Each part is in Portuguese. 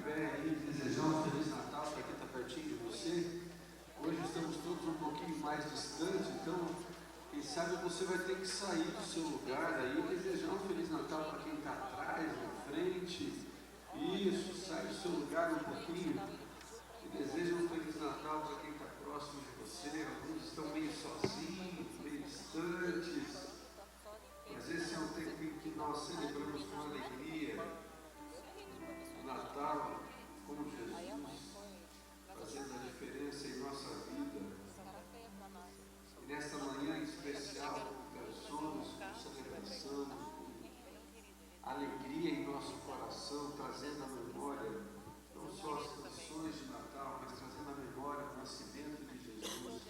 pé aí, desejar um Feliz Natal para quem está pertinho de você. Hoje estamos todos um pouquinho mais distantes, então, quem sabe você vai ter que sair do seu lugar aí e desejar um Feliz Natal para quem está atrás, na frente. Isso, sai do seu lugar um pouquinho e deseja um Feliz Natal para quem está próximo de você. Alguns estão meio sozinhos, meio distantes, mas esse é um tempo em que nós celebramos com alegria o Natal com Jesus, fazendo a diferença em nossa vida. E nesta manhã especial, com canções, com celebração, com alegria em nosso coração, trazendo à memória não só as canções de Natal, mas trazendo à memória o nascimento de Jesus.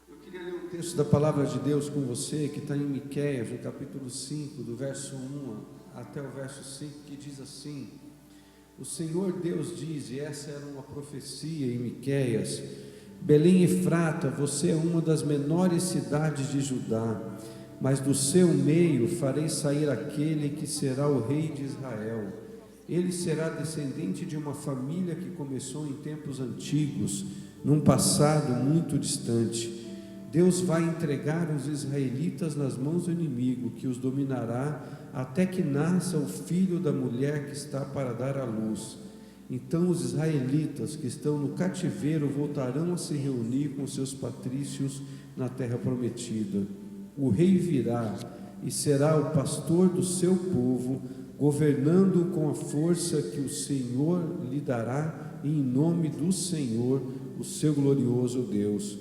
Eu queria ler um texto da palavra de Deus com você, que está em Miqueias, no capítulo 5, do verso 1 até o verso 5, que diz assim: o Senhor Deus diz, e essa era uma profecia em Miqueias: Belém Efrata, você é uma das menores cidades de Judá, mas do seu meio farei sair aquele que será o rei de Israel. Ele será descendente de uma família que começou em tempos antigos, num passado muito distante. Deus vai entregar os israelitas nas mãos do inimigo, que os dominará até que nasça o filho da mulher que está para dar à luz. Então os israelitas que estão no cativeiro voltarão a se reunir com seus patrícios na terra prometida. O rei virá e será o pastor do seu povo, governando com a força que o Senhor lhe dará, em nome do Senhor, o seu glorioso Deus.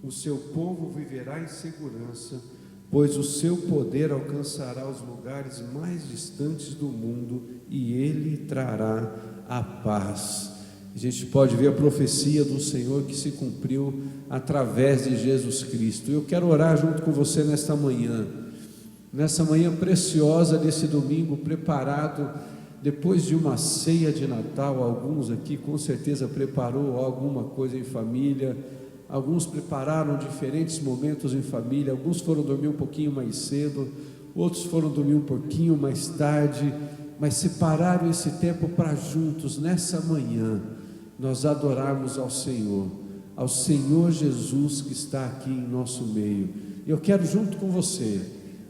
O seu povo viverá em segurança, pois o seu poder alcançará os lugares mais distantes do mundo e ele trará a paz. A gente pode ver a profecia do Senhor que se cumpriu através de Jesus Cristo. Eu quero orar junto com você nessa manhã preciosa desse domingo, preparado depois de uma ceia de Natal. Alguns aqui com certeza preparou alguma coisa em família. Alguns prepararam diferentes momentos em família, alguns foram dormir um pouquinho mais cedo, outros foram dormir um pouquinho mais tarde, mas separaram esse tempo para juntos, nessa manhã, nós adorarmos ao Senhor Jesus que está aqui em nosso meio. Eu quero junto com você,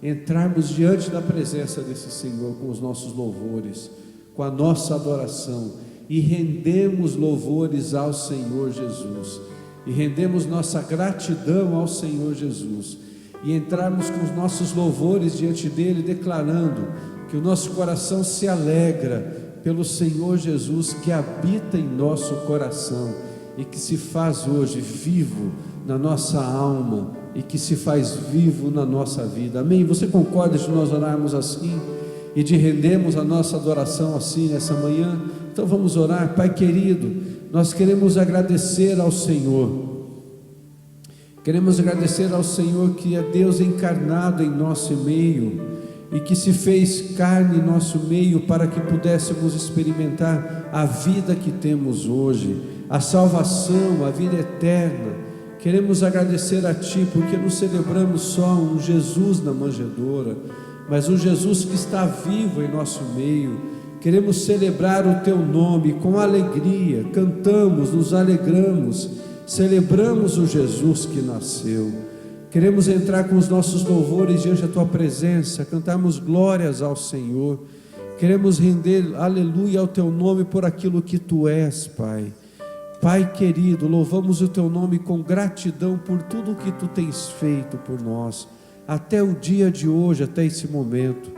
entrarmos diante da presença desse Senhor com os nossos louvores, com a nossa adoração, e rendemos louvores ao Senhor Jesus. E rendemos nossa gratidão ao Senhor Jesus, e entrarmos com os nossos louvores diante dele, declarando que o nosso coração se alegra pelo Senhor Jesus que habita em nosso coração e que se faz hoje vivo na nossa alma e que se faz vivo na nossa vida. Amém? Você concorda de nós orarmos assim e de rendermos a nossa adoração assim nessa manhã? Então vamos orar. Pai querido, nós queremos agradecer ao Senhor, queremos agradecer ao Senhor que é Deus encarnado em nosso meio e que se fez carne em nosso meio para que pudéssemos experimentar a vida que temos hoje, a salvação, a vida eterna. Queremos agradecer a Ti porque não celebramos só um Jesus na manjedoura, mas um Jesus que está vivo em nosso meio. Queremos celebrar o Teu nome com alegria, cantamos, nos alegramos, celebramos o Jesus que nasceu. Queremos entrar com os nossos louvores diante da Tua presença, cantarmos glórias ao Senhor. Queremos render aleluia ao Teu nome por aquilo que Tu és, Pai. Pai querido, louvamos o Teu nome com gratidão por tudo o que Tu tens feito por nós, até o dia de hoje, até esse momento.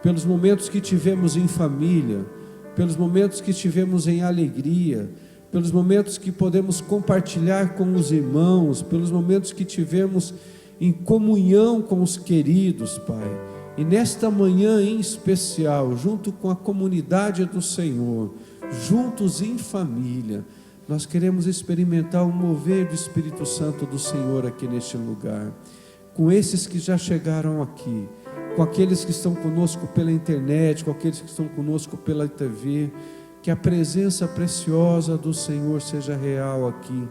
Pelos momentos que tivemos em família, pelos momentos que tivemos em alegria, pelos momentos que podemos compartilhar com os irmãos, pelos momentos que tivemos em comunhão com os queridos, Pai. E nesta manhã em especial, junto com a comunidade do Senhor, juntos em família, nós queremos experimentar o mover do Espírito Santo do Senhor aqui neste lugar, com esses que já chegaram aqui, com aqueles que estão conosco pela internet, com aqueles que estão conosco pela TV, que a presença preciosa do Senhor seja real aqui,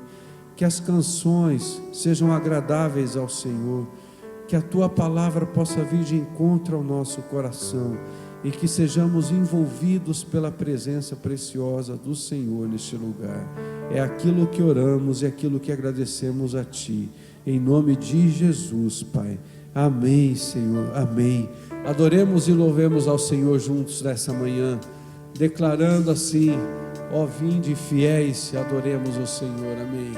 que as canções sejam agradáveis ao Senhor, que a Tua palavra possa vir de encontro ao nosso coração, e que sejamos envolvidos pela presença preciosa do Senhor neste lugar. É aquilo que oramos e aquilo que agradecemos a Ti, em nome de Jesus, Pai. Amém, Senhor, amém. Adoremos e louvemos ao Senhor juntos nessa manhã, declarando assim: ó, vinde fiéis, adoremos o Senhor, amém.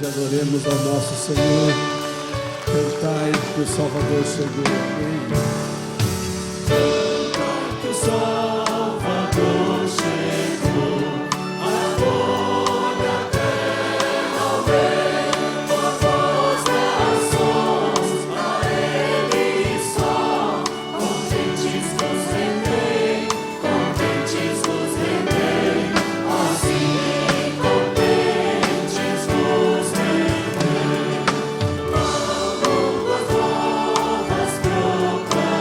Adoremos ao nosso Senhor. Cantai que o Salvador chegou. Cantai que o Salvador chegou. Amor da terra ao Rei, a voz das sons, a Ele só. Contentes vos rendei, assim contentes vos rendei. Vamos as novas proclamar.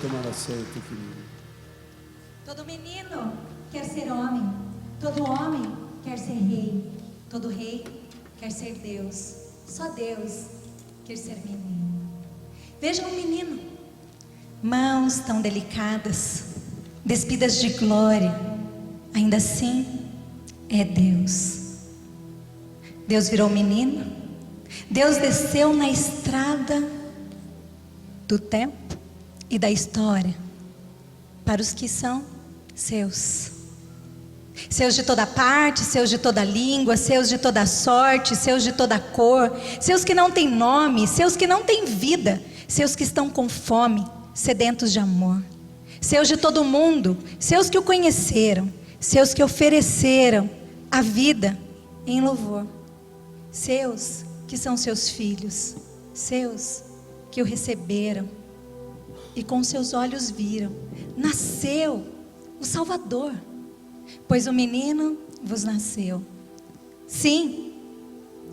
tomar assento, querido. Todo menino quer ser homem, todo homem quer ser rei, todo rei quer ser Deus, só Deus quer ser menino. Veja um menino, mãos tão delicadas, despidas de glória, ainda assim é Deus. Deus virou menino, Deus desceu na estrada do tempo e da história para os que são seus. Seus de toda parte, seus de toda língua, seus de toda sorte, seus de toda cor, seus que não têm nome, seus que não têm vida, seus que estão com fome, sedentos de amor. Seus de todo mundo, seus que o conheceram, seus que ofereceram a vida em louvor. Seus que são seus filhos, seus que o receberam e com seus olhos viram. Nasceu o Salvador, pois o menino vos nasceu. Sim,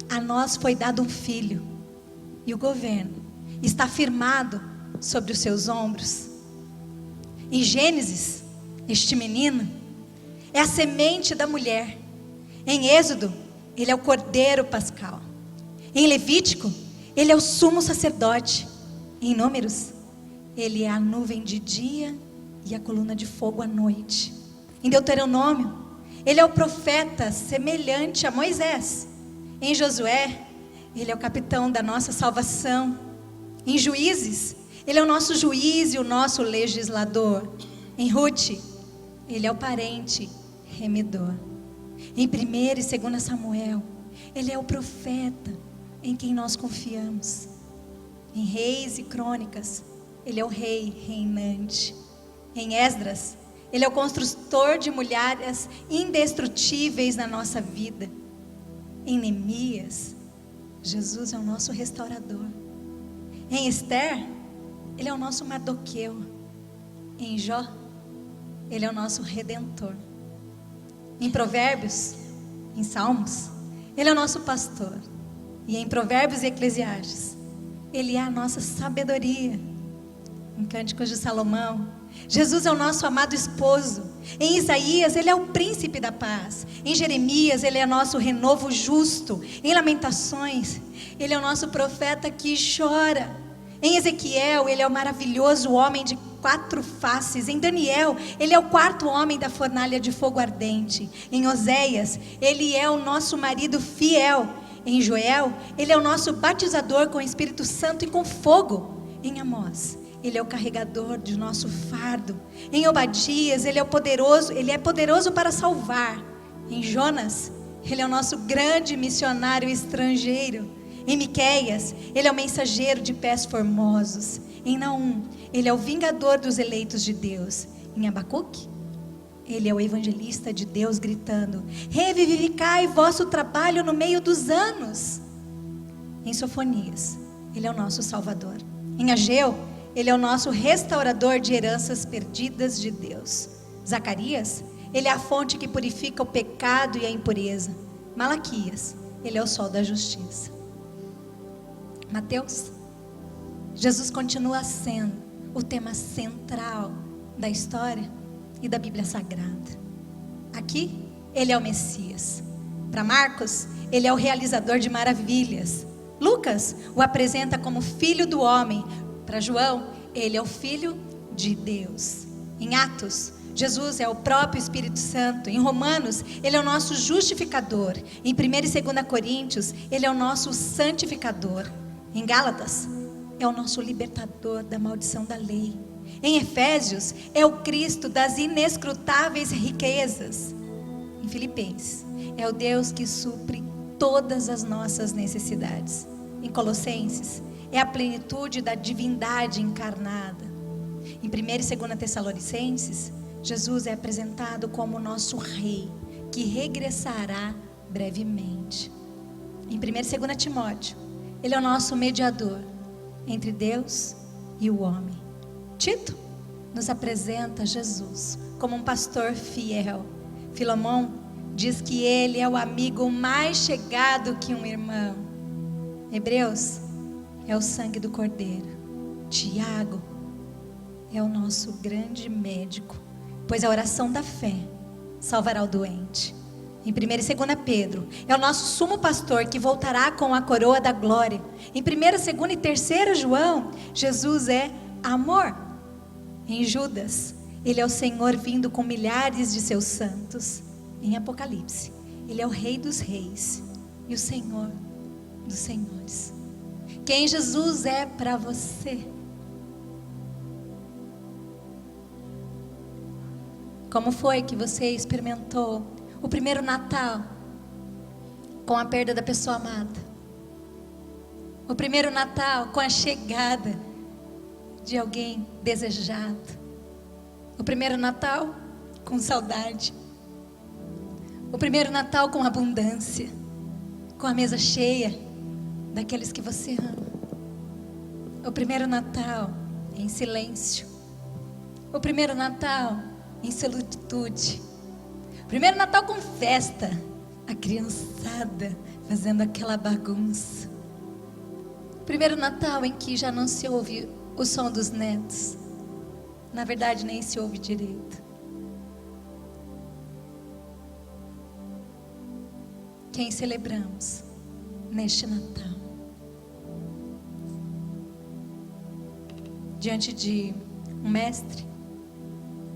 a nós foi dado um filho, e o governo está firmado sobre os seus ombros. Em Gênesis, este menino é a semente da mulher. Em Êxodo, ele é o cordeiro pascal. Em Levítico, ele é o sumo sacerdote. Em Números, ele é a nuvem de dia e a coluna de fogo à noite. Em Deuteronômio, ele é o profeta semelhante a Moisés. Em Josué, ele é o capitão da nossa salvação. Em Juízes, ele é o nosso juiz e o nosso legislador. Em Rute, ele é o parente remidor. Em 1 e 2 Samuel, ele é o profeta em quem nós confiamos. Em Reis e Crônicas, ele é o rei reinante. Em Esdras, ele é o construtor de muralhas indestrutíveis na nossa vida. Em Neemias, Jesus é o nosso restaurador. Em Esther, ele é o nosso Mardoqueu. Em Jó, ele é o nosso redentor. Em Provérbios, em Salmos, ele é o nosso pastor. E em Provérbios e Eclesiastes, ele é a nossa sabedoria. Em Cânticos de Salomão, Jesus é o nosso amado esposo. Em Isaías, ele é o príncipe da paz. Em Jeremias, ele é nosso renovo justo. Em Lamentações, ele é o nosso profeta que chora. Em Ezequiel, ele é o maravilhoso homem de 4 faces. Em Daniel, ele é o 4º homem da fornalha de fogo ardente. Em Oséias, ele é o nosso marido fiel. Em Joel, ele é o nosso batizador com o Espírito Santo e com fogo. Em Amós, ele é o carregador de nosso fardo. Em Obadias, ele é poderoso para salvar. Em Jonas, ele é o nosso grande missionário estrangeiro. Em Miqueias, ele é o mensageiro de pés formosos. Em Naum, ele é o vingador dos eleitos de Deus. Em Abacuque, ele é o evangelista de Deus gritando: revivificai vosso trabalho no meio dos anos. Em Sofonias, ele é o nosso Salvador. Em Ageu, ele é o nosso restaurador de heranças perdidas de Deus. Zacarias, ele é a fonte que purifica o pecado e a impureza. Malaquias, ele é o sol da justiça. Mateus, Jesus continua sendo o tema central da história e da Bíblia Sagrada. Aqui, ele é o Messias. Para Marcos, ele é o realizador de maravilhas. Lucas o apresenta como filho do homem. Para João, ele é o filho de Deus. Em Atos, Jesus é o próprio Espírito Santo. Em Romanos, ele é o nosso justificador. Em 1 e 2 Coríntios, ele é o nosso santificador. Em Gálatas, é o nosso libertador da maldição da lei. Em Efésios, é o Cristo das inescrutáveis riquezas. Em Filipenses, é o Deus que supre todas as nossas necessidades. Em Colossenses, é a plenitude da divindade encarnada. Em 1 e 2 Tessalonicenses, Jesus é apresentado como o nosso rei, que regressará brevemente. Em 1 e 2 Timóteo, ele é o nosso mediador entre Deus e o homem. Tito nos apresenta Jesus como um pastor fiel. Filemão diz que ele é o amigo mais chegado que um irmão. Hebreus é o sangue do Cordeiro. Tiago é o nosso grande médico, pois a oração da fé salvará o doente. Em 1 e 2 Pedro, é o nosso sumo pastor que voltará com a coroa da glória. Em 1, 2 e 3 João, Jesus é amor. Em Judas, ele é o Senhor vindo com milhares de seus santos. Em Apocalipse, ele é o Rei dos reis e o Senhor dos senhores. Quem Jesus é para você? Como foi que você experimentou o primeiro Natal com a perda da pessoa amada? O primeiro Natal com a chegada de alguém desejado? O primeiro Natal com saudade? O primeiro Natal com abundância? Com a mesa cheia daqueles que você ama? O primeiro Natal em silêncio? O primeiro Natal em solitude? Primeiro Natal com festa, a criançada fazendo aquela bagunça. Primeiro Natal em que já não se ouve o som dos netos. Na verdade, nem se ouve direito. Quem celebramos neste Natal? Diante de um mestre?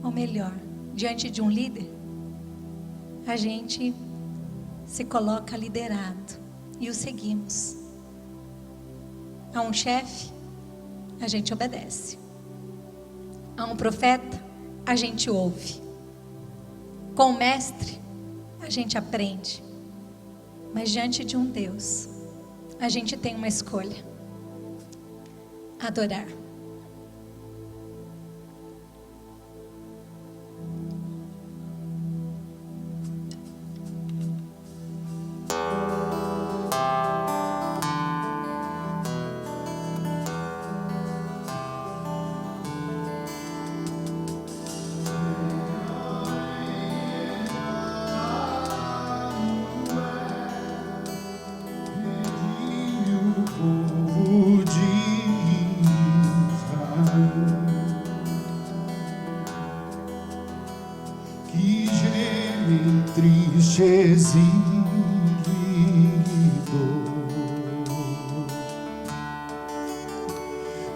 Ou melhor, diante de um líder? A gente se coloca liderado e o seguimos. A um chefe, a gente obedece. A um profeta, a gente ouve. Com o mestre, a gente aprende. Mas diante de um Deus, a gente tem uma escolha: adorar.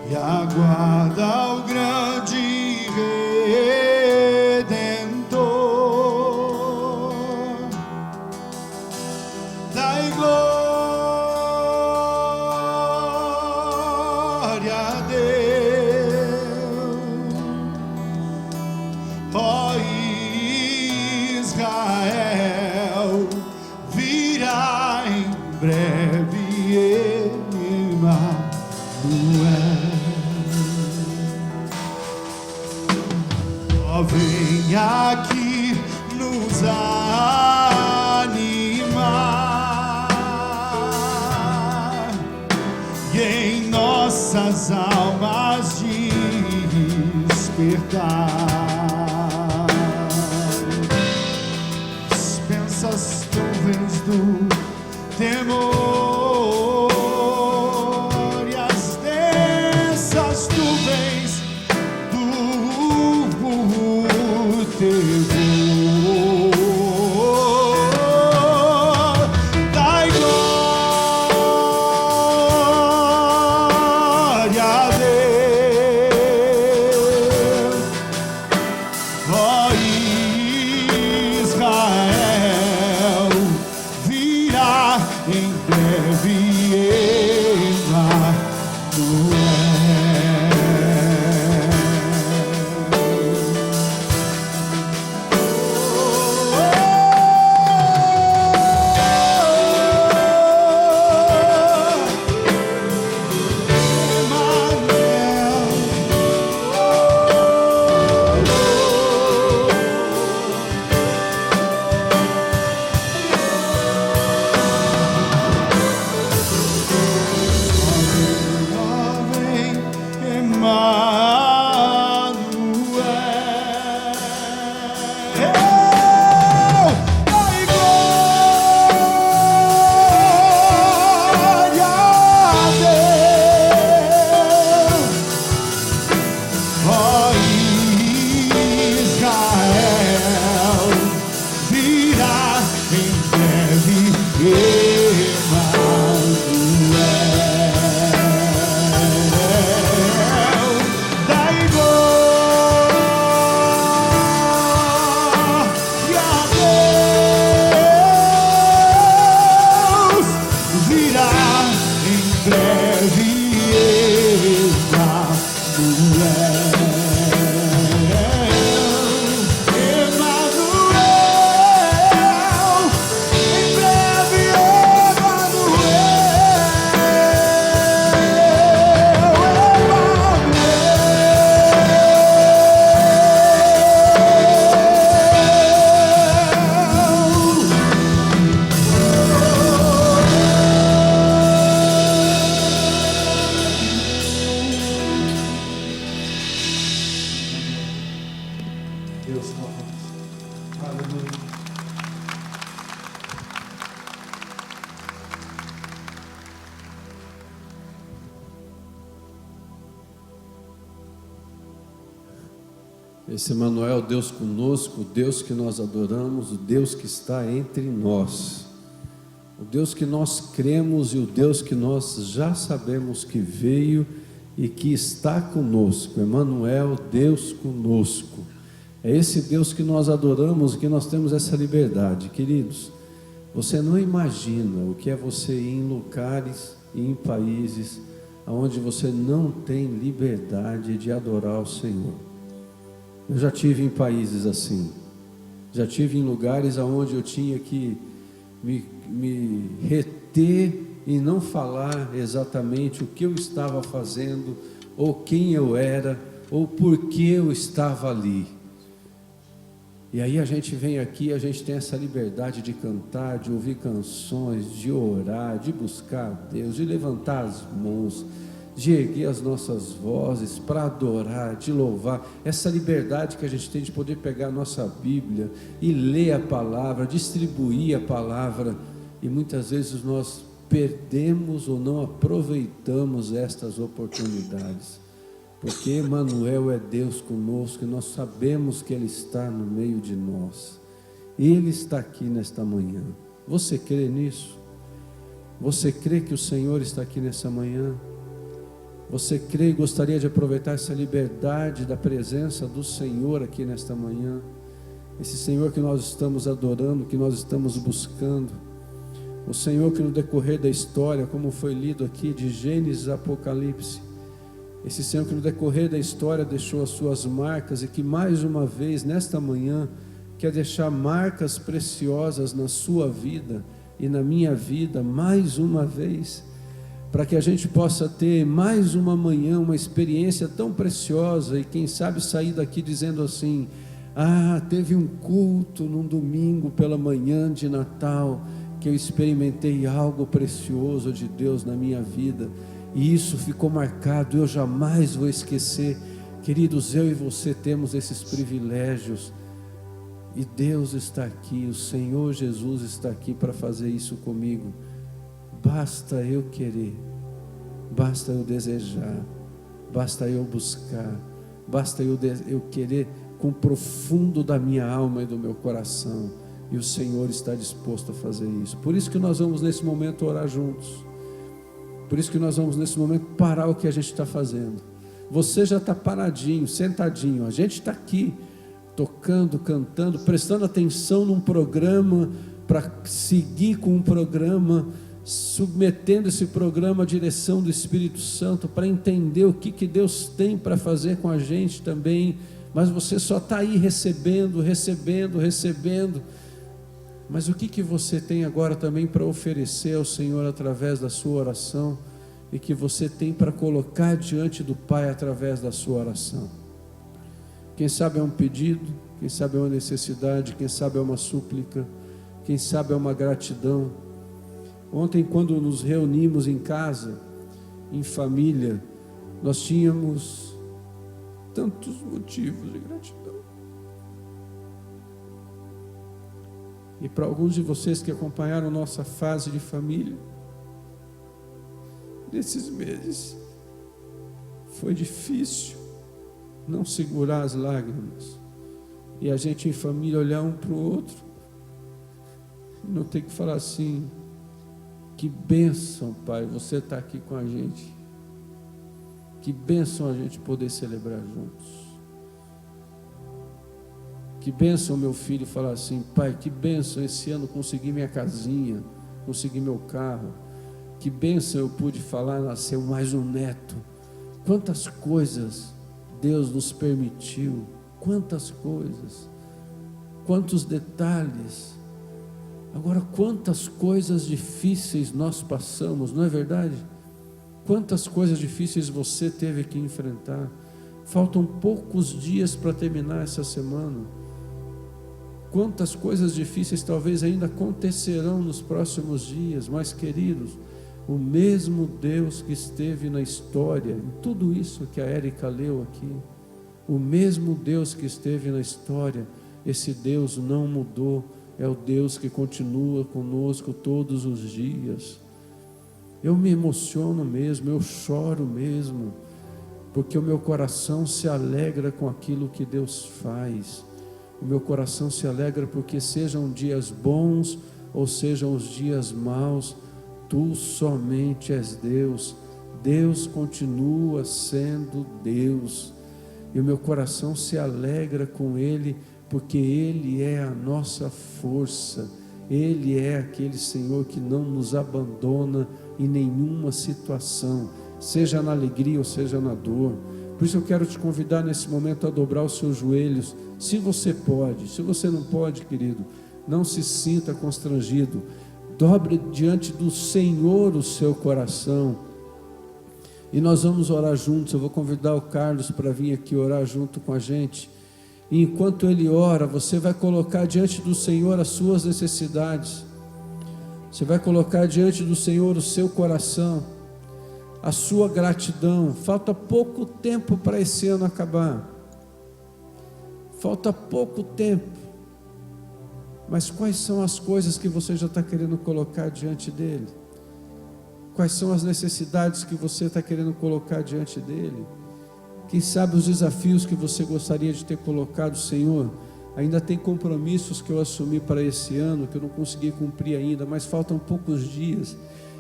E aguarda o grande Redentor. Dai glória a Deus, ó Israel, virá em breve Emmanuel. Ó, vem aqui nos animar e em nossas almas despertar. Dispensa as nuvens do temor e as densas nuvens do temor. Dai glória a Deus, ó Israel, virá em breve Deus com nós. Aleluia. Esse Emmanuel, Deus conosco, o Deus que nós adoramos, o Deus que está entre nós, o Deus que nós cremos e o Deus que nós já sabemos que veio e que está conosco. Emmanuel, Deus conosco. É esse Deus que nós adoramos e que nós temos essa liberdade. Queridos, você não imagina o que é você ir em lugares e em países onde você não tem liberdade de adorar o Senhor. Eu já tive em países assim, já tive em lugares onde eu tinha que me reter e não falar exatamente o que eu estava fazendo, ou quem eu era, ou por que eu estava ali. E aí a gente vem aqui, a gente tem essa liberdade de cantar, de ouvir canções, de orar, de buscar a Deus, de levantar as mãos, de erguer as nossas vozes para adorar, de louvar. Essa liberdade que a gente tem de poder pegar a nossa Bíblia e ler a palavra, distribuir a palavra, e muitas vezes nós perdemos ou não aproveitamos estas oportunidades, porque Emmanuel é Deus conosco e nós sabemos que Ele está no meio de nós. Ele está aqui nesta manhã. Você crê nisso? Você crê que o Senhor está aqui nessa manhã? Você crê e gostaria de aproveitar essa liberdade da presença do Senhor aqui nesta manhã? Esse Senhor que nós estamos adorando, que nós estamos buscando. O Senhor que no decorrer da história, como foi lido aqui de Gênesis a Apocalipse, esse Senhor que no decorrer da história deixou as suas marcas e que mais uma vez nesta manhã quer deixar marcas preciosas na sua vida e na minha vida mais uma vez, para que a gente possa ter mais uma manhã, uma experiência tão preciosa, e quem sabe sair daqui dizendo assim: ah, teve um culto num domingo pela manhã de Natal, que eu experimentei algo precioso de Deus na minha vida, e isso ficou marcado, eu jamais vou esquecer. Queridos, eu e você temos esses privilégios, e Deus está aqui, o Senhor Jesus está aqui para fazer isso comigo. Basta eu querer, basta eu desejar, basta eu buscar, basta eu querer com o profundo da minha alma e do meu coração, e o Senhor está disposto a fazer isso. Por isso que nós vamos nesse momento orar juntos, por isso que nós vamos nesse momento parar o que a gente está fazendo. Você já está paradinho, sentadinho, a gente está aqui tocando, cantando, prestando atenção num programa, para seguir com um programa, submetendo esse programa à direção do Espírito Santo, para entender o que Deus tem para fazer com a gente também. Mas você só está aí recebendo. Mas o que você tem agora também para oferecer ao Senhor através da sua oração, e que você tem para colocar diante do Pai através da sua oração? Quem sabe é um pedido, quem sabe é uma necessidade, quem sabe é uma súplica, quem sabe é uma gratidão. Ontem, quando nos reunimos em casa, em família, nós tínhamos tantos motivos de gratidão. E para alguns de vocês que acompanharam nossa fase de família, nesses meses, foi difícil não segurar as lágrimas, e a gente em família olhar um para o outro, e não ter que falar assim: que bênção, Pai, você está aqui com a gente. Que bênção a gente poder celebrar juntos. Que bênção meu filho falar assim: pai, que bênção esse ano consegui minha casinha, consegui meu carro. Que bênção eu pude falar, nasceu mais um neto. Quantas coisas Deus nos permitiu, quantas coisas, quantos detalhes. Agora, quantas coisas difíceis nós passamos, não é verdade? Quantas coisas difíceis você teve que enfrentar. Faltam poucos dias para terminar essa semana. Quantas coisas difíceis talvez ainda acontecerão nos próximos dias. Mas, queridos, o mesmo Deus que esteve na história, em tudo isso que a Érica leu aqui, O mesmo Deus que esteve na história, esse Deus não mudou, é o Deus que continua conosco todos os dias. Eu me emociono mesmo, eu choro mesmo, porque o meu coração se alegra com aquilo que Deus faz. O meu coração se alegra porque sejam dias bons ou sejam os dias maus, Tu somente és Deus. Deus continua sendo Deus. E o meu coração se alegra com Ele, porque Ele é a nossa força. Ele é aquele Senhor que não nos abandona em nenhuma situação, seja na alegria ou seja na dor. Por isso eu quero te convidar nesse momento a dobrar os seus joelhos, se você pode. Se você não pode, querido, não se sinta constrangido. Dobre diante do Senhor o seu coração. E nós vamos orar juntos. Eu vou convidar o Carlos para vir aqui orar junto com a gente. E enquanto ele ora, você vai colocar diante do Senhor as suas necessidades. Você vai colocar diante do Senhor o seu coração, a sua gratidão. Falta pouco tempo para esse ano acabar. Falta pouco tempo. Mas quais são as coisas que você já está querendo colocar diante dele? Quais são as necessidades que você está querendo colocar diante dele? Quem sabe os desafios que você gostaria de ter colocado, Senhor? Ainda tem compromissos que eu assumi para esse ano, que eu não consegui cumprir ainda, mas faltam poucos dias.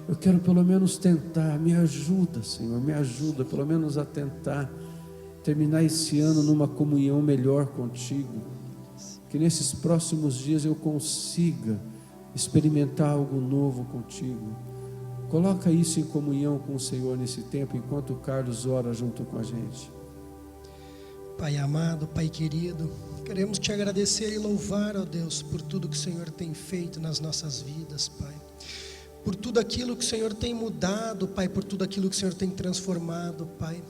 Eu quero pelo menos tentar. Me ajuda, Senhor, me ajuda pelo menos a tentar terminar esse ano numa comunhão melhor contigo. Que nesses próximos dias eu consiga experimentar algo novo contigo. Coloca isso em comunhão com o Senhor nesse tempo, enquanto o Carlos ora junto com a gente. Pai amado, Pai querido, queremos te agradecer e louvar, ó Deus, por tudo que o Senhor tem feito nas nossas vidas, Pai. Por tudo aquilo que o Senhor tem mudado, Pai, por tudo aquilo que o Senhor tem transformado, Pai.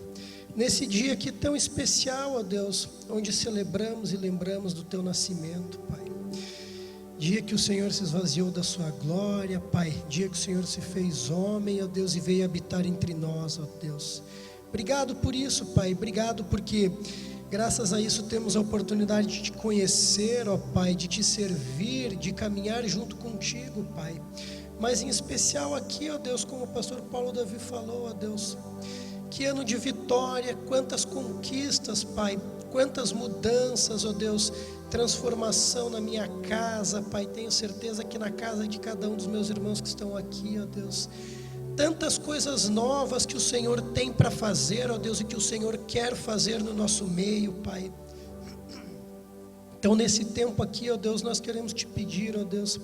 Nesse dia aqui tão especial, ó Deus, onde celebramos e lembramos do Teu nascimento, Pai. Dia que o Senhor se esvaziou da sua glória, Pai. Dia que o Senhor se fez homem, ó Deus, e veio habitar entre nós, ó Deus. Obrigado por isso, Pai. Obrigado porque graças a isso temos a oportunidade de te conhecer, ó Pai, de te servir, de caminhar junto contigo, Pai. Mas em especial aqui, ó Deus, como o pastor Paulo Davi falou, ó Deus, que ano de vitória, quantas conquistas, Pai, quantas mudanças, ó Deus, transformação na minha casa, Pai, tenho certeza que na casa de cada um dos meus irmãos que estão aqui, ó Deus, tantas coisas novas que o Senhor tem para fazer, ó Deus, e que o Senhor quer fazer no nosso meio, Pai. Então nesse tempo aqui, ó Deus, nós queremos te pedir, ó Deus,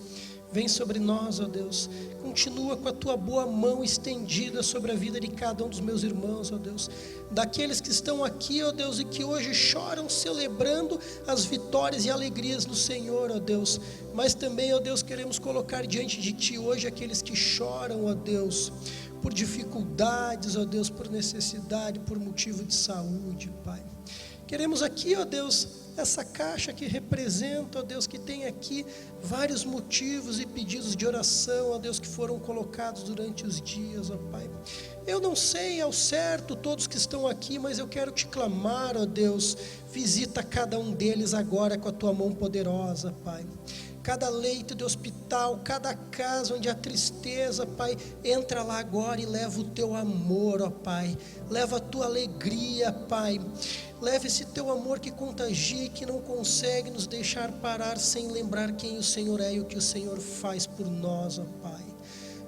vem sobre nós, ó Deus, continua com a tua boa mão estendida sobre a vida de cada um dos meus irmãos, ó Deus, daqueles que estão aqui, ó Deus, e que hoje choram celebrando as vitórias e alegrias do Senhor, ó Deus, mas também, ó Deus, queremos colocar diante de ti hoje aqueles que choram, ó Deus, por dificuldades, ó Deus, por necessidade, por motivo de saúde, Pai. Queremos aqui, ó Deus, essa caixa que representa, ó Deus, que tem aqui vários motivos e pedidos de oração, ó Deus, que foram colocados durante os dias, ó Pai. Eu não sei ao certo todos que estão aqui, mas eu quero te clamar, ó Deus, visita cada um deles agora com a tua mão poderosa, Pai. Cada leito de hospital, cada casa onde há tristeza, Pai, entra lá agora e leva o teu amor, ó Pai, leva a tua alegria, Pai, leva esse teu amor que contagia e que não consegue nos deixar parar sem lembrar quem o Senhor é e o que o Senhor faz por nós, ó Pai.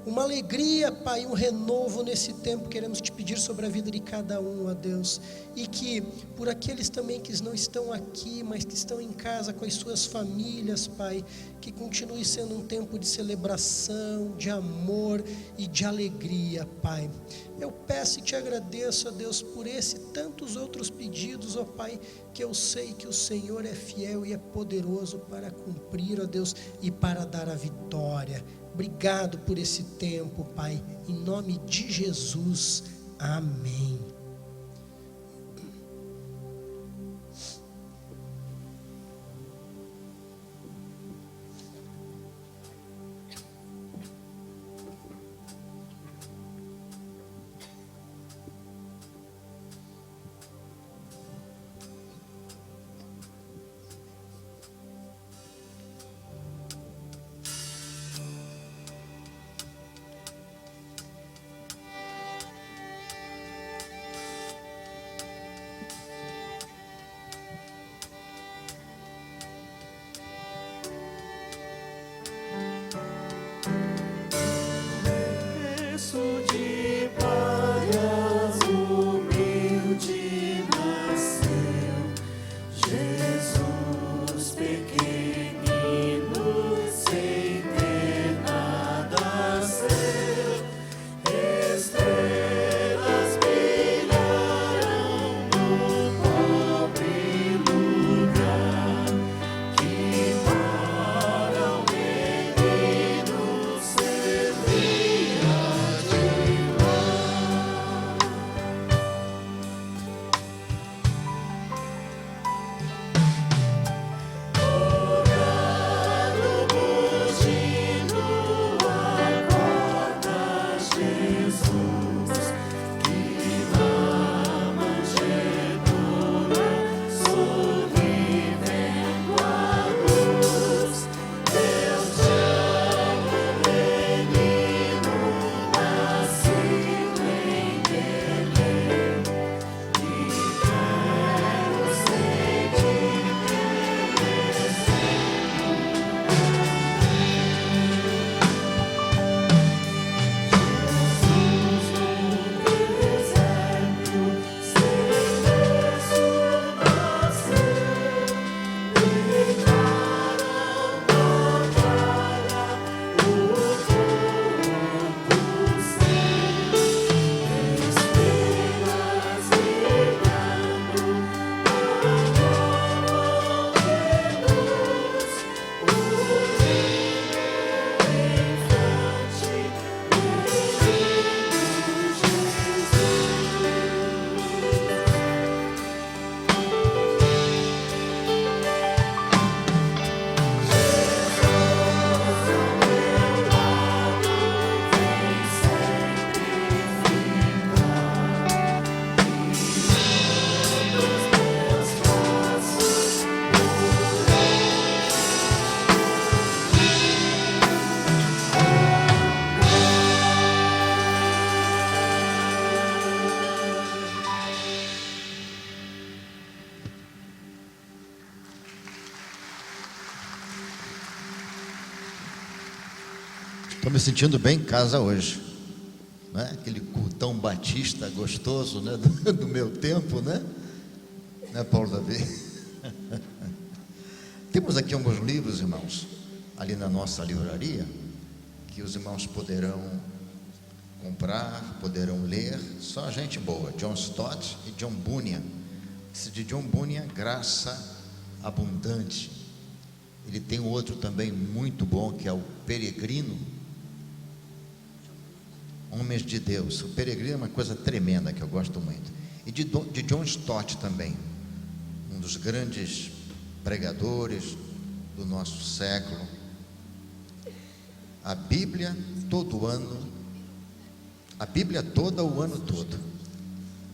Uma alegria, Pai, um renovo nesse tempo queremos te pedir sobre a vida de cada um, ó Deus, e que por aqueles também que não estão aqui, mas que estão em casa com as suas famílias, Pai, que continue sendo um tempo de celebração, de amor e de alegria, Pai. Eu peço e te agradeço, ó Deus, por esse e tantos outros pedidos, ó Pai, que eu sei que o Senhor é fiel e é poderoso para cumprir, ó Deus, e para dar a vitória. Obrigado por esse tempo, Pai, em nome de Jesus, amém. Estou me sentindo bem em casa hoje, né? Aquele cultão batista gostoso, né? Do meu tempo, né? Paulo Davi? Temos aqui alguns livros, irmãos, ali na nossa livraria, que os irmãos poderão comprar, poderão ler. Só gente boa, John Stott e John Bunyan. Esse de John Bunyan, Graça Abundante. Ele tem um outro também muito bom, que é o Peregrino, Homens de Deus. O Peregrino é uma coisa tremenda, que eu gosto muito. E de John Stott também, um dos grandes pregadores do nosso século. A Bíblia todo ano, a Bíblia toda o ano todo.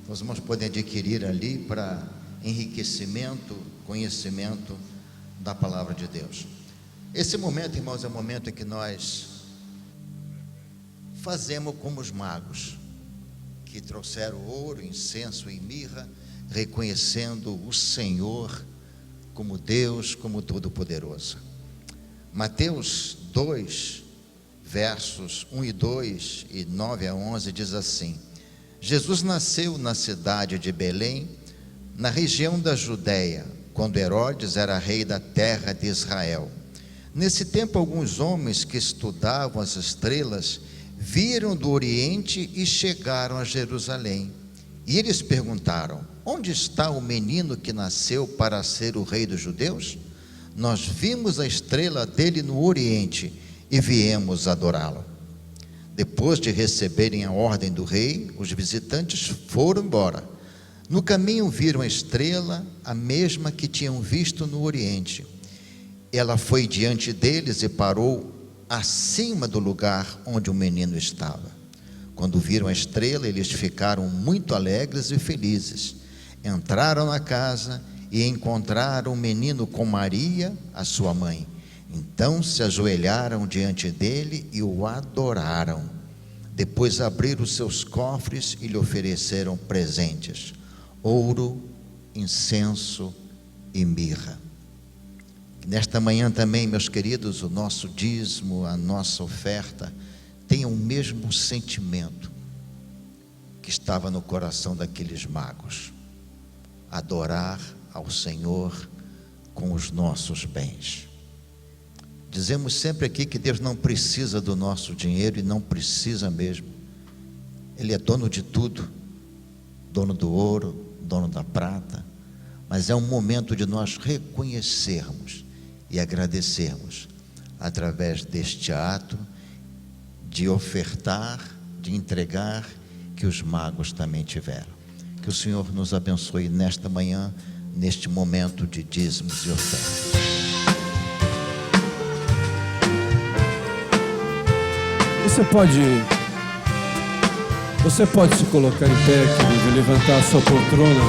Os irmãos podem adquirir ali para enriquecimento, conhecimento da palavra de Deus. Esse momento, irmãos, é o momento em que nós fazemos como os magos, que trouxeram ouro, incenso e mirra, reconhecendo o Senhor como Deus, como Todo-Poderoso. Mateus 2, versos 1 e 2 e 9 a 11 diz assim: Jesus nasceu na cidade de Belém, na região da Judéia, quando Herodes era rei da terra de Israel. Nesse tempo, alguns homens que estudavam as estrelas viram do Oriente e chegaram a Jerusalém. E eles perguntaram: onde está o menino que nasceu para ser o rei dos judeus? Nós vimos a estrela dele no Oriente e viemos adorá-lo. Depois de receberem a ordem do rei, os visitantes foram embora. No caminho viram a estrela, a mesma que tinham visto no Oriente. Ela foi diante deles e parou acima do lugar onde o menino estava. Quando viram a estrela, eles ficaram muito alegres e felizes. Entraram na casa e encontraram o menino com Maria, a sua mãe. Então se ajoelharam diante dele e o adoraram. Depois abriram seus cofres e lhe ofereceram presentes: ouro, incenso e mirra. Nesta manhã também, meus queridos, o nosso dízimo, a nossa oferta, tenha o mesmo sentimento que estava no coração daqueles magos: adorar ao Senhor com os nossos bens. Dizemos sempre aqui que Deus não precisa do nosso dinheiro, e não precisa mesmo. Ele é dono de tudo, dono do ouro, dono da prata, mas é um momento de nós reconhecermos e agradecermos através deste ato de ofertar, de entregar, que os magos também tiveram. Que o Senhor nos abençoe nesta manhã, neste momento de dízimos e ofertas. Você pode se colocar em pé, querido, levantar a sua poltrona.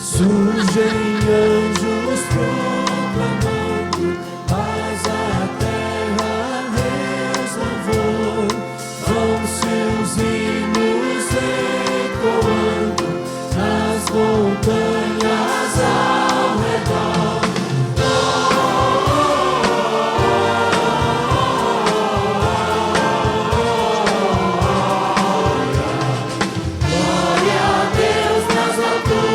Surgem anjos proclamando paz à terra, Deus louvor. Vão seus hinos ecoando nas montanhas ao redor. Glória a Deus nas alturas.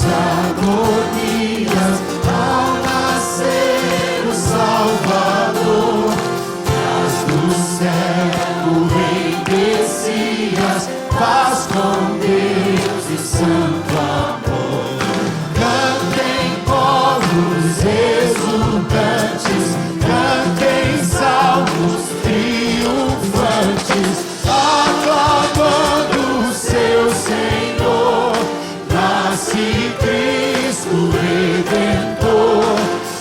agonias, ao nascer o Salvador, traz do céu o Rei Messias, paz com Deus e santo amor. Cantem povos exultantes, cantem salmos triunfantes, aclamando o seu Senhor. Nasce Cristo Redentor,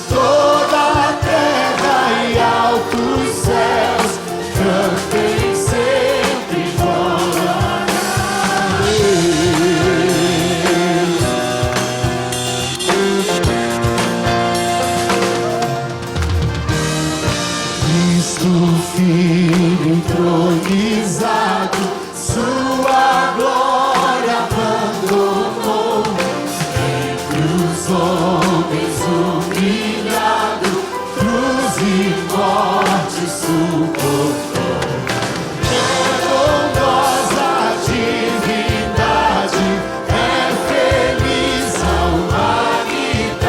toda a terra e altos céus cantem sempre glória a Deus. Cristo Filho entronizado, sua glória abandonou, entre os homens humilhado, cruz e morte suportou. É bondosa divindade, é feliz a humanidade,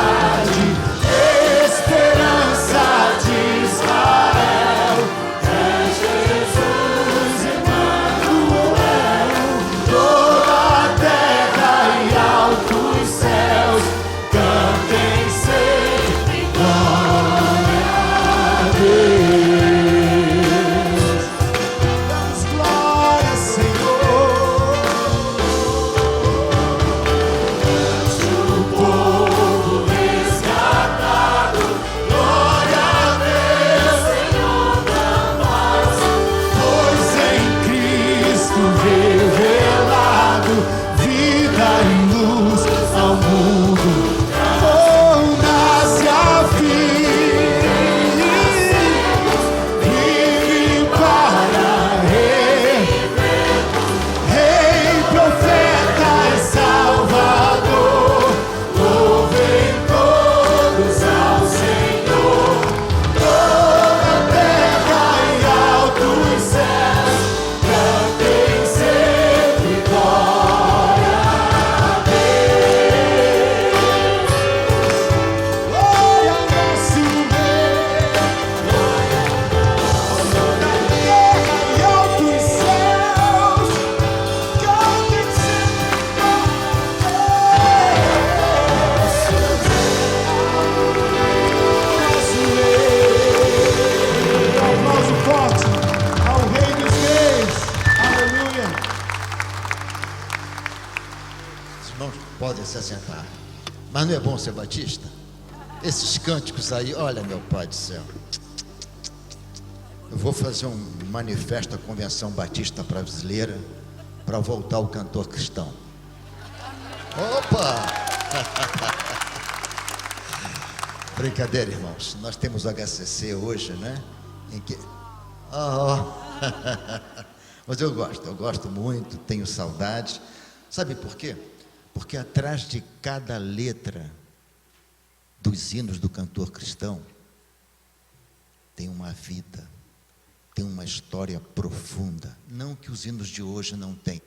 esperança de Israel, é Jesus Emmanuel. Toda a terra e altos céus cantem sempre glória a Deus. Damos glória, Senhor. Cante o povo resgatado, glória a Deus, Senhor da paz. Pois em Cristo revelado, vida e luz ao mundo. Oh, nasce a filha, vive para rei, rei, profeta e salvador. Louvem todos ao Senhor, toda a terra e altos céus cantem sempre glória a Deus. Glória ao nosso Rei, glória toda a terra e altos céus cantem sempre glória. Um aplauso forte ao Rei dos Reis. Aleluia. Os irmãos podem se assentar. Mas não é bom ser batista? Esses cânticos aí, olha, meu Pai do céu. Eu vou fazer um manifesto à Convenção Batista Brasileira para voltar ao cantor cristão. Opa! Brincadeira, irmãos. Nós temos o HCC hoje, né? Em que... Mas eu gosto muito, tenho saudade. Sabe por quê? Porque atrás de cada letra dos hinos do cantor cristão tem uma vida, tem uma história profunda. Não que os hinos de hoje não tenham,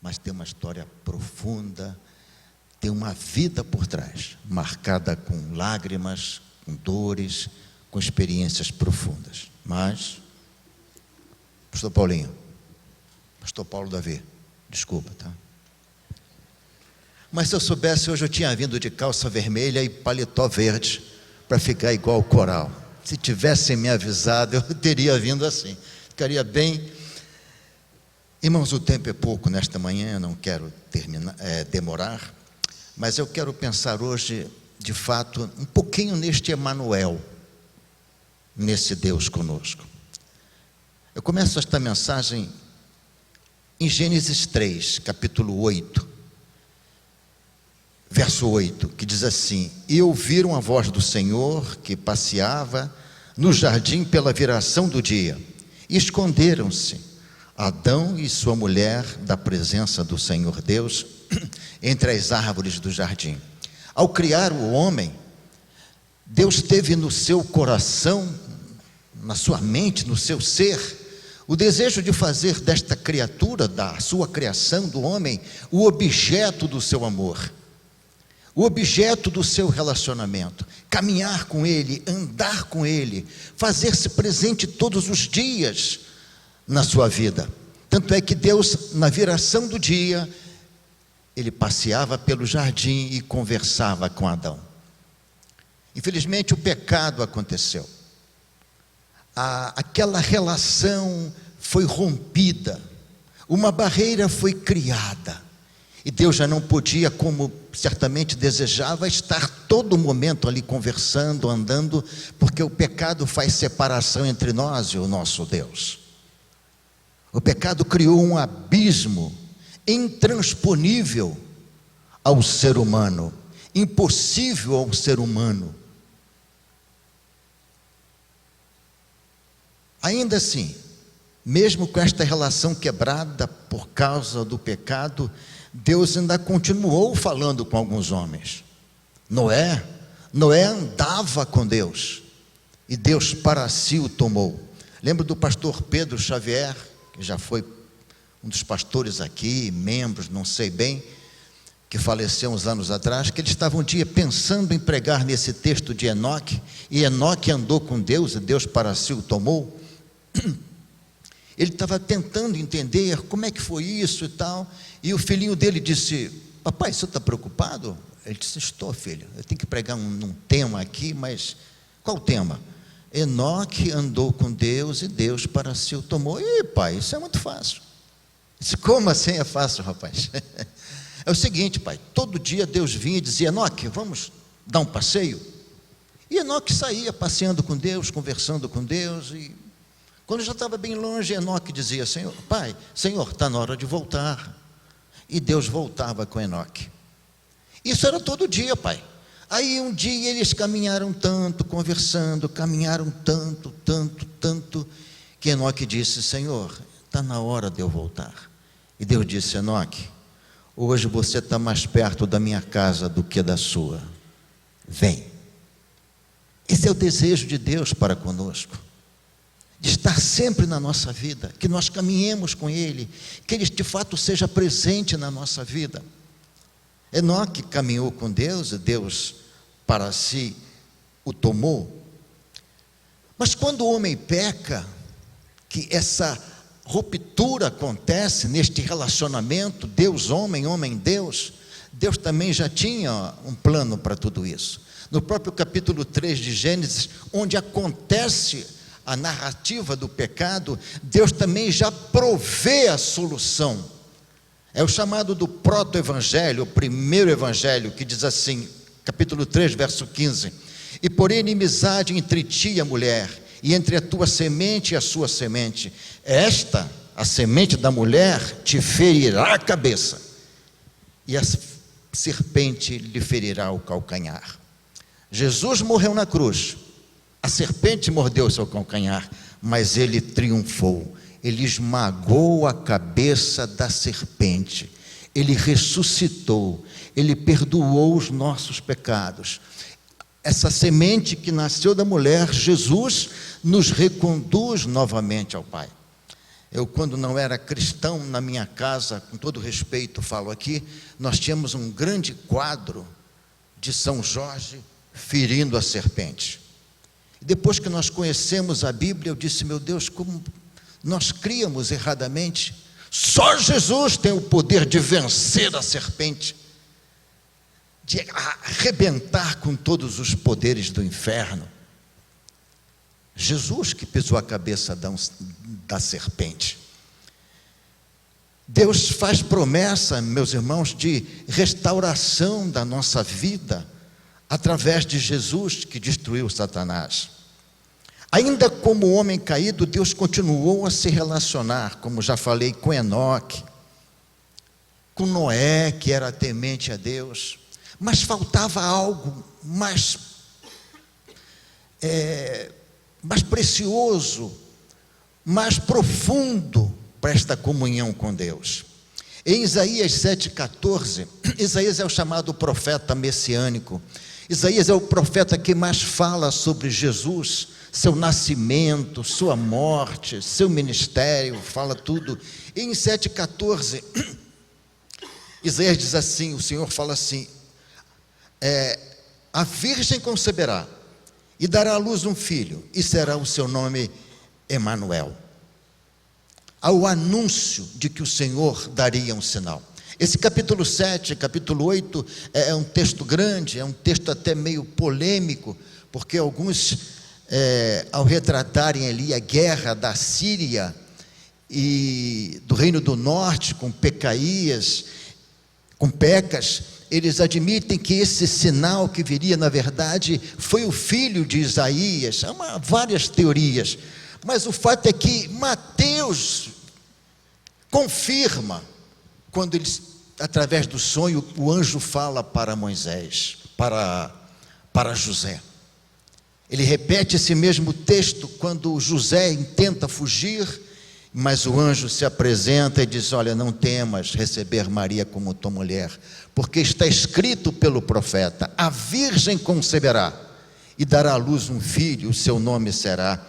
mas tem uma história profunda, tem uma vida por trás, marcada com lágrimas, com dores, com experiências profundas. Mas, pastor Paulinho, pastor Paulo Davi, desculpa, tá? Mas se eu soubesse, hoje eu tinha vindo de calça vermelha e paletó verde, para ficar igual o coral. Se tivessem me avisado, eu teria vindo assim, ficaria bem. Irmãos, o tempo é pouco nesta manhã, eu não quero demorar, mas eu quero pensar hoje, de fato, um pouquinho neste Emanuel, nesse Deus conosco. Eu começo esta mensagem em Gênesis 3, capítulo 8, verso 8, que diz assim: e ouviram a voz do Senhor que passeava no jardim pela viração do dia, e esconderam-se Adão e sua mulher da presença do Senhor Deus entre as árvores do jardim. Ao criar o homem, Deus teve no seu coração, na sua mente, no seu ser, O desejo de fazer desta criatura, da sua criação, do homem, o objeto do seu amor, o objeto do seu relacionamento, caminhar com ele, andar com ele, fazer-se presente todos os dias na sua vida. Tanto é que Deus, na viração do dia, ele passeava pelo jardim e conversava com Adão. Infelizmente o pecado aconteceu. Aquela relação foi rompida, uma barreira foi criada, e Deus já não podia, como certamente desejava, estar todo momento ali conversando, andando, porque o pecado faz separação entre nós e o nosso Deus. O pecado criou um abismo intransponível ao ser humano, impossível ao ser humano. Ainda assim, mesmo com esta relação quebrada por causa do pecado, Deus ainda continuou falando com alguns homens. Noé andava com Deus, e Deus para si o tomou. Lembro do pastor Pedro Xavier, que já foi um dos pastores aqui, membros, não sei bem, que faleceu uns anos atrás, que ele estava um dia pensando em pregar nesse texto de Enoque, e Enoque andou com Deus, e Deus para si o tomou. Ele estava tentando entender como é que foi isso e tal, e o filhinho dele disse: papai, você está preocupado? Ele disse: estou, filho, eu tenho que pregar um tema aqui, mas qual tema? Enoque andou com Deus e Deus para si o tomou. E pai, isso é muito fácil. Eu disse: como assim é fácil, rapaz? É o seguinte, pai, todo dia Deus vinha e dizia: Enoque, vamos dar um passeio? E Enoque saía passeando com Deus, conversando com Deus, e quando já estava bem longe, Enoque dizia: Senhor, pai, Senhor, está na hora de voltar. E Deus voltava com Enoque. Isso era todo dia, pai. Aí um dia eles caminharam tanto, conversando, caminharam tanto, que Enoque disse: Senhor, está na hora de eu voltar. E Deus disse: Enoque, hoje você está mais perto da minha casa do que da sua. Vem. Esse é o desejo de Deus para conosco, de estar sempre na nossa vida, que nós caminhemos com Ele, que Ele de fato seja presente na nossa vida. Enoque caminhou com Deus, e Deus para si o tomou. Mas quando o homem peca, que essa ruptura acontece neste relacionamento, Deus-homem, homem-Deus, Deus também já tinha um plano para tudo isso. No próprio capítulo 3 de Gênesis, onde acontece a narrativa do pecado, Deus também já provê a solução. É o chamado do proto-evangelho, o primeiro evangelho, que diz assim, capítulo 3, verso 15: e porém inimizade entre ti e a mulher, e entre a tua semente e a sua semente. Esta, a semente da mulher, te ferirá a cabeça, e a serpente lhe ferirá o calcanhar. Jesus morreu na cruz, a serpente mordeu seu calcanhar, mas ele triunfou. Ele esmagou a cabeça da serpente, ele ressuscitou, ele perdoou os nossos pecados. Essa semente que nasceu da mulher, Jesus, nos reconduz novamente ao Pai. Eu, quando não era cristão, na minha casa, com todo respeito falo aqui, nós tínhamos um grande quadro de São Jorge ferindo a serpente. Depois que nós conhecemos a Bíblia, eu disse: meu Deus, como nós criamos erradamente. Só Jesus tem o poder de vencer a serpente, de arrebentar com todos os poderes do inferno. Jesus que pisou a cabeça da serpente. Deus faz promessa, meus irmãos, de restauração da nossa vida através de Jesus que destruiu Satanás. Ainda como homem caído, Deus continuou a se relacionar, como já falei, com Enoque, com Noé, que era temente a Deus, mas faltava algo mais precioso, mais profundo para esta comunhão com Deus. Em Isaías 7,14, Isaías é o chamado profeta messiânico. Isaías é o profeta que mais fala sobre Jesus seu nascimento, sua morte, seu ministério, fala tudo. E em 7,14, Isaías diz assim, o Senhor fala assim, a virgem conceberá e dará à luz um filho, e será o seu nome Emanuel. Há o anúncio de que o Senhor daria um sinal. Esse capítulo 7, capítulo 8, é um texto grande, é um texto até meio polêmico, porque alguns, ao retratarem ali a guerra da Síria e do Reino do Norte, com Pecaías, com Pecas, eles admitem que esse sinal que viria, na verdade, foi o filho de Isaías. Há várias teorias, mas o fato é que Mateus confirma, quando eles, através do sonho, o anjo fala para Moisés, para José. Ele repete esse mesmo texto quando José tenta fugir, mas o anjo se apresenta e diz: olha, não temas receber Maria como tua mulher, porque está escrito pelo profeta: a virgem conceberá e dará à luz um filho, o seu nome será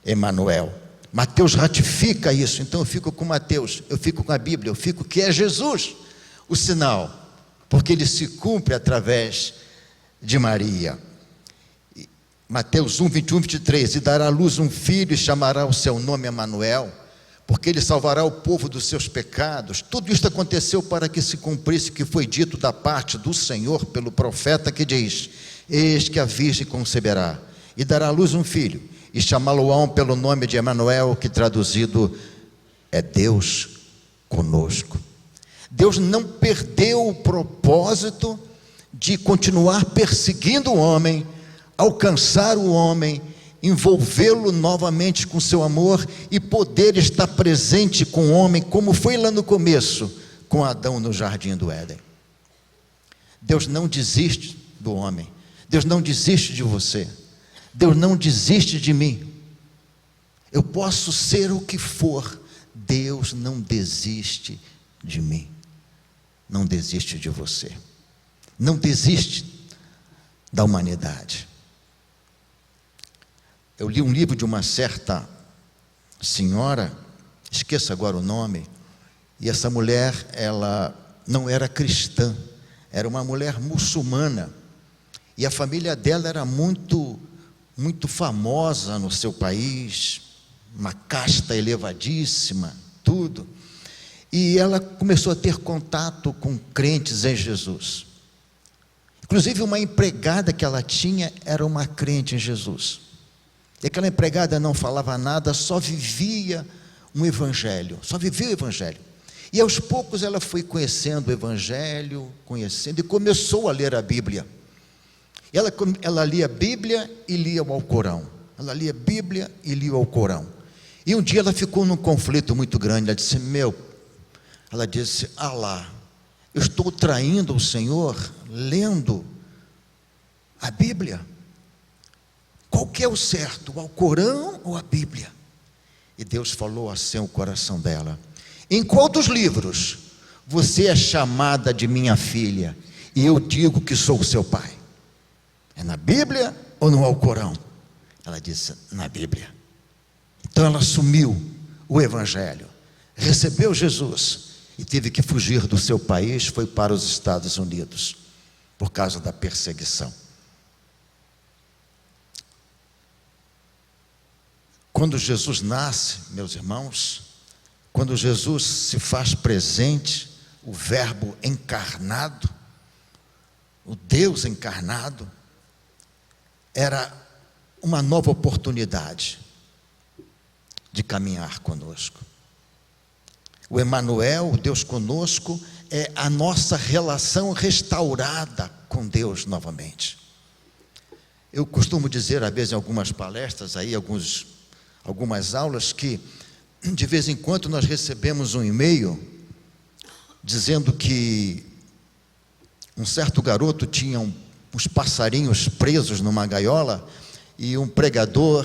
Emanuel. Mateus ratifica isso. Então eu fico com Mateus, eu fico com a Bíblia, eu fico que é Jesus o sinal, porque ele se cumpre através de Maria. Mateus 1, 21, 23, e dará à luz um filho e chamará o seu nome Emanuel, porque ele salvará o povo dos seus pecados. Tudo isso aconteceu para que se cumprisse o que foi dito da parte do Senhor pelo profeta, que diz: eis que a virgem conceberá e dará à luz um filho, e chamá-lo-ão pelo nome de Emanuel, que traduzido é Deus conosco. Deus não perdeu o propósito de continuar perseguindo o homem, alcançar o homem, envolvê-lo novamente com seu amor e poder estar presente com o homem, como foi lá no começo, com Adão no jardim do Éden. Deus não desiste do homem, Deus não desiste de você, Deus não desiste de mim. Eu posso ser o que for, Deus não desiste de mim, não desiste de você, não desiste da humanidade. Eu li um livro de uma certa senhora, esqueço agora o nome, e essa mulher, ela não era cristã, era uma mulher muçulmana, e a família dela era muito famosa no seu país, uma casta elevadíssima, tudo, e ela começou a ter contato com crentes em Jesus. Inclusive uma empregada que ela tinha era uma crente em Jesus. E aquela empregada não falava nada, só vivia um evangelho, só vivia o evangelho. E aos poucos ela foi conhecendo o evangelho, e começou a ler a Bíblia. Ela lia a Bíblia e lia o Alcorão. Ela lia a Bíblia e lia o Alcorão. E um dia ela ficou num conflito muito grande. Ela disse: Alá, eu estou traindo o Senhor lendo a Bíblia. Qual que é o certo, o Alcorão ou a Bíblia? E Deus falou assim ao coração dela: em qual dos livros você é chamada de minha filha, e eu digo que sou o seu pai? É na Bíblia ou no Alcorão? Ela disse: na Bíblia. Então ela assumiu o evangelho, recebeu Jesus e teve que fugir do seu país, foi para os Estados Unidos, por causa da perseguição. Quando Jesus nasce, meus irmãos, quando Jesus se faz presente, o Verbo encarnado, o Deus encarnado, era uma nova oportunidade de caminhar conosco. O Emanuel, o Deus conosco, é a nossa relação restaurada com Deus novamente. Eu costumo dizer, às vezes, em algumas palestras, algumas aulas, que de vez em quando nós recebemos um e-mail dizendo que um certo garoto tinha uns passarinhos presos numa gaiola, e um pregador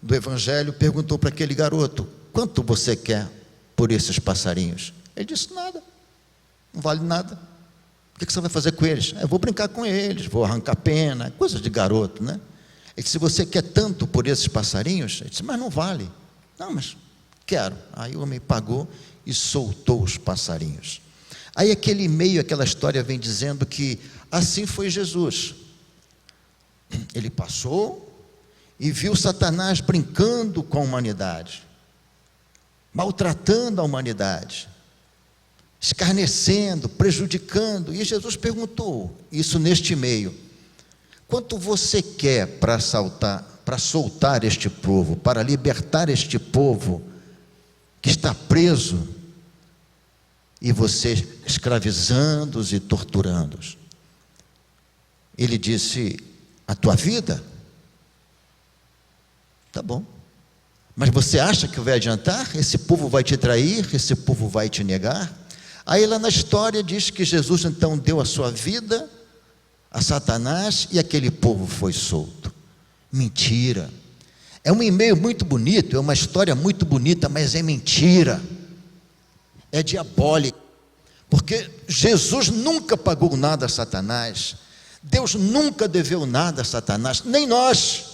do evangelho perguntou para aquele garoto: quanto você quer por esses passarinhos? Ele disse: nada, não vale nada. O que você vai fazer com eles? Eu vou brincar com eles, vou arrancar pena, coisas de garoto, né? Ele disse: você quer tanto por esses passarinhos? Ele disse: mas não vale. Não, mas quero. Aí o homem pagou e soltou os passarinhos. Aí aquele e-mail, aquela história vem dizendo que assim foi Jesus. Ele passou e viu Satanás brincando com a humanidade, maltratando a humanidade, escarnecendo, prejudicando. E Jesus perguntou isso neste e-mail: quanto você quer para soltar este povo, para libertar este povo que está preso e você escravizando-os e torturando-os? Ele disse: a tua vida? Tá bom. Mas você acha que vai adiantar? Esse povo vai te trair, esse povo vai te negar? Aí lá na história diz que Jesus então deu a sua vida a Satanás e aquele povo foi solto. Mentira. É um e-mail muito bonito, é uma história muito bonita, mas é mentira. É diabólico. Porque Jesus nunca pagou nada a Satanás. Deus nunca deveu nada a Satanás, nem nós.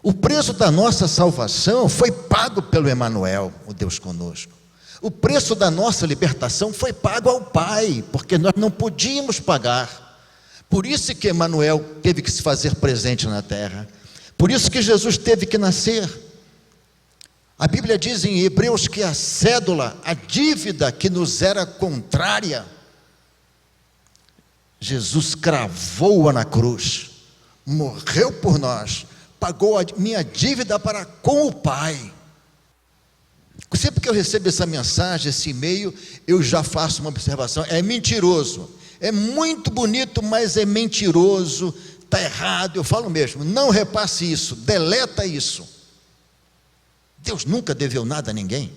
O preço da nossa salvação foi pago pelo Emanuel, o Deus conosco. O preço da nossa libertação foi pago ao Pai, porque nós não podíamos pagar. Por isso que Emanuel teve que se fazer presente na terra. Por isso que Jesus teve que nascer. A Bíblia diz em Hebreus que a cédula, a dívida que nos era contrária, Jesus cravou-a na cruz, morreu por nós, pagou a minha dívida para com o Pai. Sempre que eu recebo essa mensagem, esse e-mail, eu já faço uma observação: é mentiroso, é muito bonito, mas é mentiroso, está errado. Eu falo mesmo: não repasse isso, deleta isso. Deus nunca deveu nada a ninguém.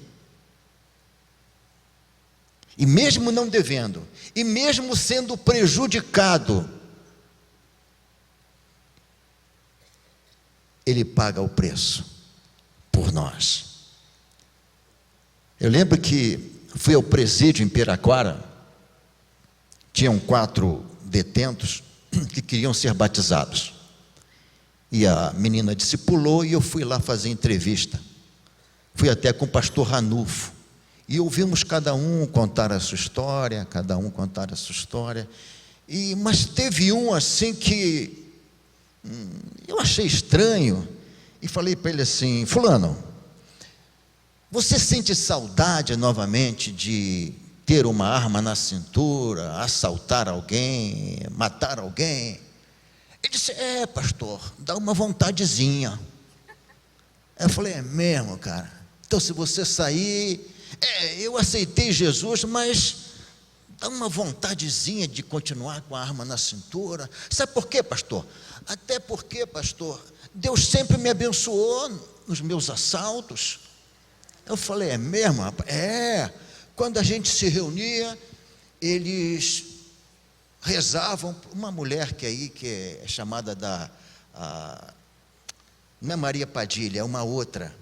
E mesmo não devendo, e mesmo sendo prejudicado, Ele paga o preço por nós. Eu lembro que fui ao presídio em Piraquara. Tinham 4 detentos que queriam ser batizados. E a menina discipulou e eu fui lá fazer entrevista. Fui até com o pastor Ranulfo. E ouvimos cada um contar a sua história, Mas teve um assim que eu achei estranho, e falei para ele assim: fulano, você sente saudade novamente de ter uma arma na cintura, assaltar alguém, matar alguém? Ele disse: é, pastor, dá uma vontadezinha. Eu falei: é mesmo, cara? Então se você sair, eu aceitei Jesus, mas dá uma vontadezinha de continuar com a arma na cintura. Sabe por quê, pastor? Até porque, pastor, Deus sempre me abençoou nos meus assaltos. Eu falei: é mesmo, rapaz? É. Quando a gente se reunia, eles rezavam. Uma mulher que é chamada não é Maria Padilha, é uma outra.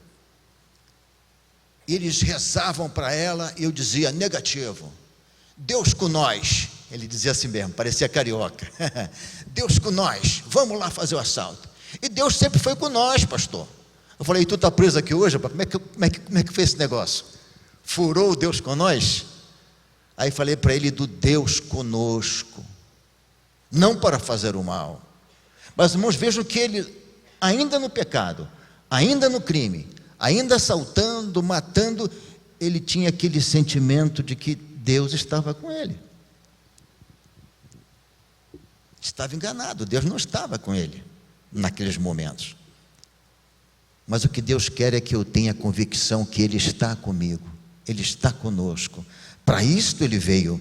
Eles rezavam para ela e eu dizia: negativo. Deus com nós. Ele dizia assim mesmo, parecia carioca. Deus com nós, vamos lá fazer o assalto. E Deus sempre foi com nós, pastor. Eu falei: e tu está preso aqui hoje? Como é que fez esse negócio? Furou o Deus com nós? Aí falei para ele do Deus conosco, não para fazer o mal. Mas irmãos, vejam que ele, ainda no pecado, ainda no crime, ainda assaltando, matando, ele tinha aquele sentimento de que Deus estava com ele. Estava enganado, Deus não estava com ele naqueles momentos. Mas o que Deus quer é que eu tenha convicção que Ele está comigo, Ele está conosco. Para isto Ele veio.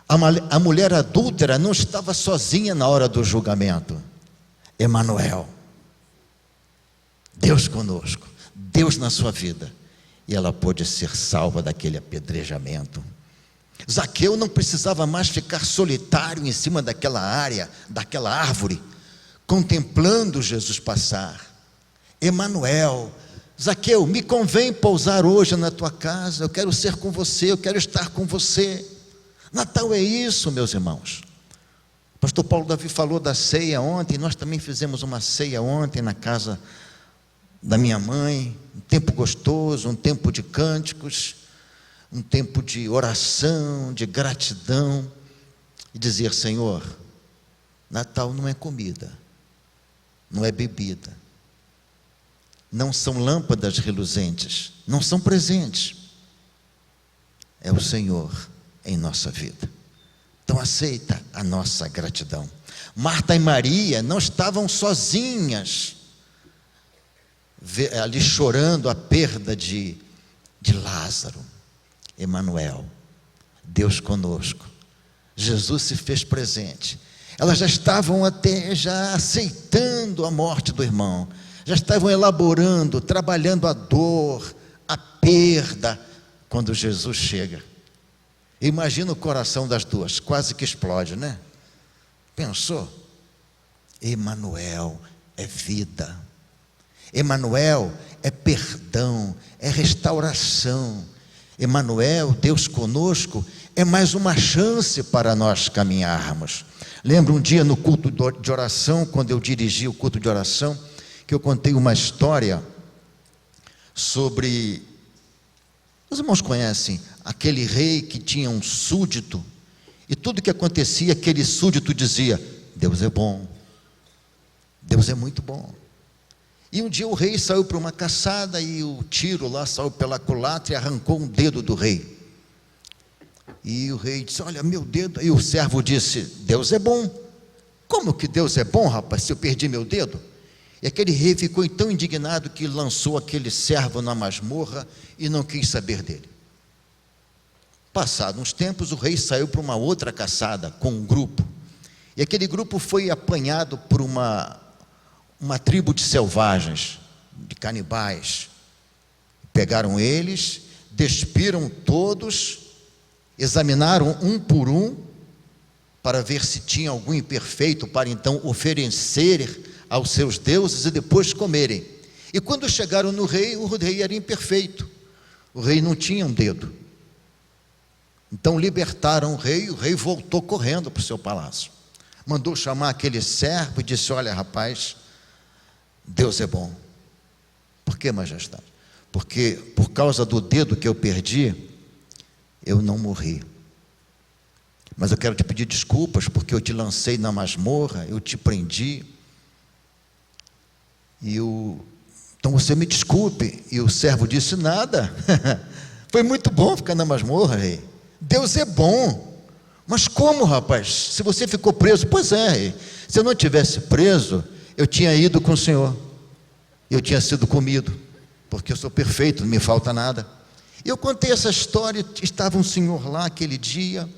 A mulher adúltera não estava sozinha na hora do julgamento. Emanuel, Deus conosco, Deus na sua vida. E ela pôde ser salva daquele apedrejamento. Zaqueu não precisava mais ficar solitário em cima daquela árvore, contemplando Jesus passar. Emanuel, Zaqueu, me convém pousar hoje na tua casa, eu quero ser com você, eu quero estar com você. Natal é isso, meus irmãos. O Pastor Paulo Davi falou da ceia ontem, nós também fizemos uma ceia ontem na casa da minha mãe, um tempo gostoso, um tempo de cânticos, um tempo de oração, de gratidão, e dizer: Senhor, Natal não é comida, não é bebida, não são lâmpadas reluzentes, não são presentes, é o Senhor em nossa vida. Então aceita a nossa gratidão. Marta e Maria não estavam sozinhas ali chorando a perda de Lázaro. Emanuel, Deus conosco, Jesus se fez presente. Elas já estavam até aceitando a morte do irmão, já estavam elaborando, trabalhando a dor, a perda, quando Jesus chega. Imagina o coração das duas, quase que explode, né? Pensou? Emanuel é vida, Emanuel é perdão, é restauração. Emanuel, Deus conosco, é mais uma chance para nós caminharmos. Lembro um dia no culto de oração, quando eu dirigi o culto de oração, que eu contei uma história sobre... Os irmãos conhecem aquele rei que tinha um súdito, e tudo que acontecia, aquele súdito dizia: Deus é bom, Deus é muito bom. E um dia o rei saiu para uma caçada, e o tiro lá saiu pela culatra e arrancou um dedo do rei. E o rei disse: olha, meu dedo. E o servo disse: Deus é bom. Como que Deus é bom, rapaz, se eu perdi meu dedo? E aquele rei ficou tão indignado que lançou aquele servo na masmorra e não quis saber dele. Passados uns tempos, o rei saiu para uma outra caçada com um grupo, e aquele grupo foi apanhado por uma tribo de selvagens, de canibais. Pegaram eles, despiram todos, examinaram um por um, para ver se tinha algum imperfeito, para então oferecer aos seus deuses e depois comerem. E quando chegaram no rei, o rei era imperfeito, o rei não tinha um dedo. Então libertaram o rei voltou correndo para o seu palácio, mandou chamar aquele servo e disse: olha, rapaz, Deus é bom. Por que, majestade? Porque por causa do dedo que eu perdi, eu não morri. Mas eu quero te pedir desculpas, porque eu te lancei na masmorra, eu te prendi, então você me desculpe. E o servo disse: nada, foi muito bom ficar na masmorra, rei. Deus é bom. Mas como, rapaz? Se você ficou preso? Pois é, rei. Se eu não tivesse preso, eu tinha ido com o Senhor, eu tinha sido comido, porque eu sou perfeito, não me falta nada. E eu contei essa história. Estava um senhor lá aquele dia,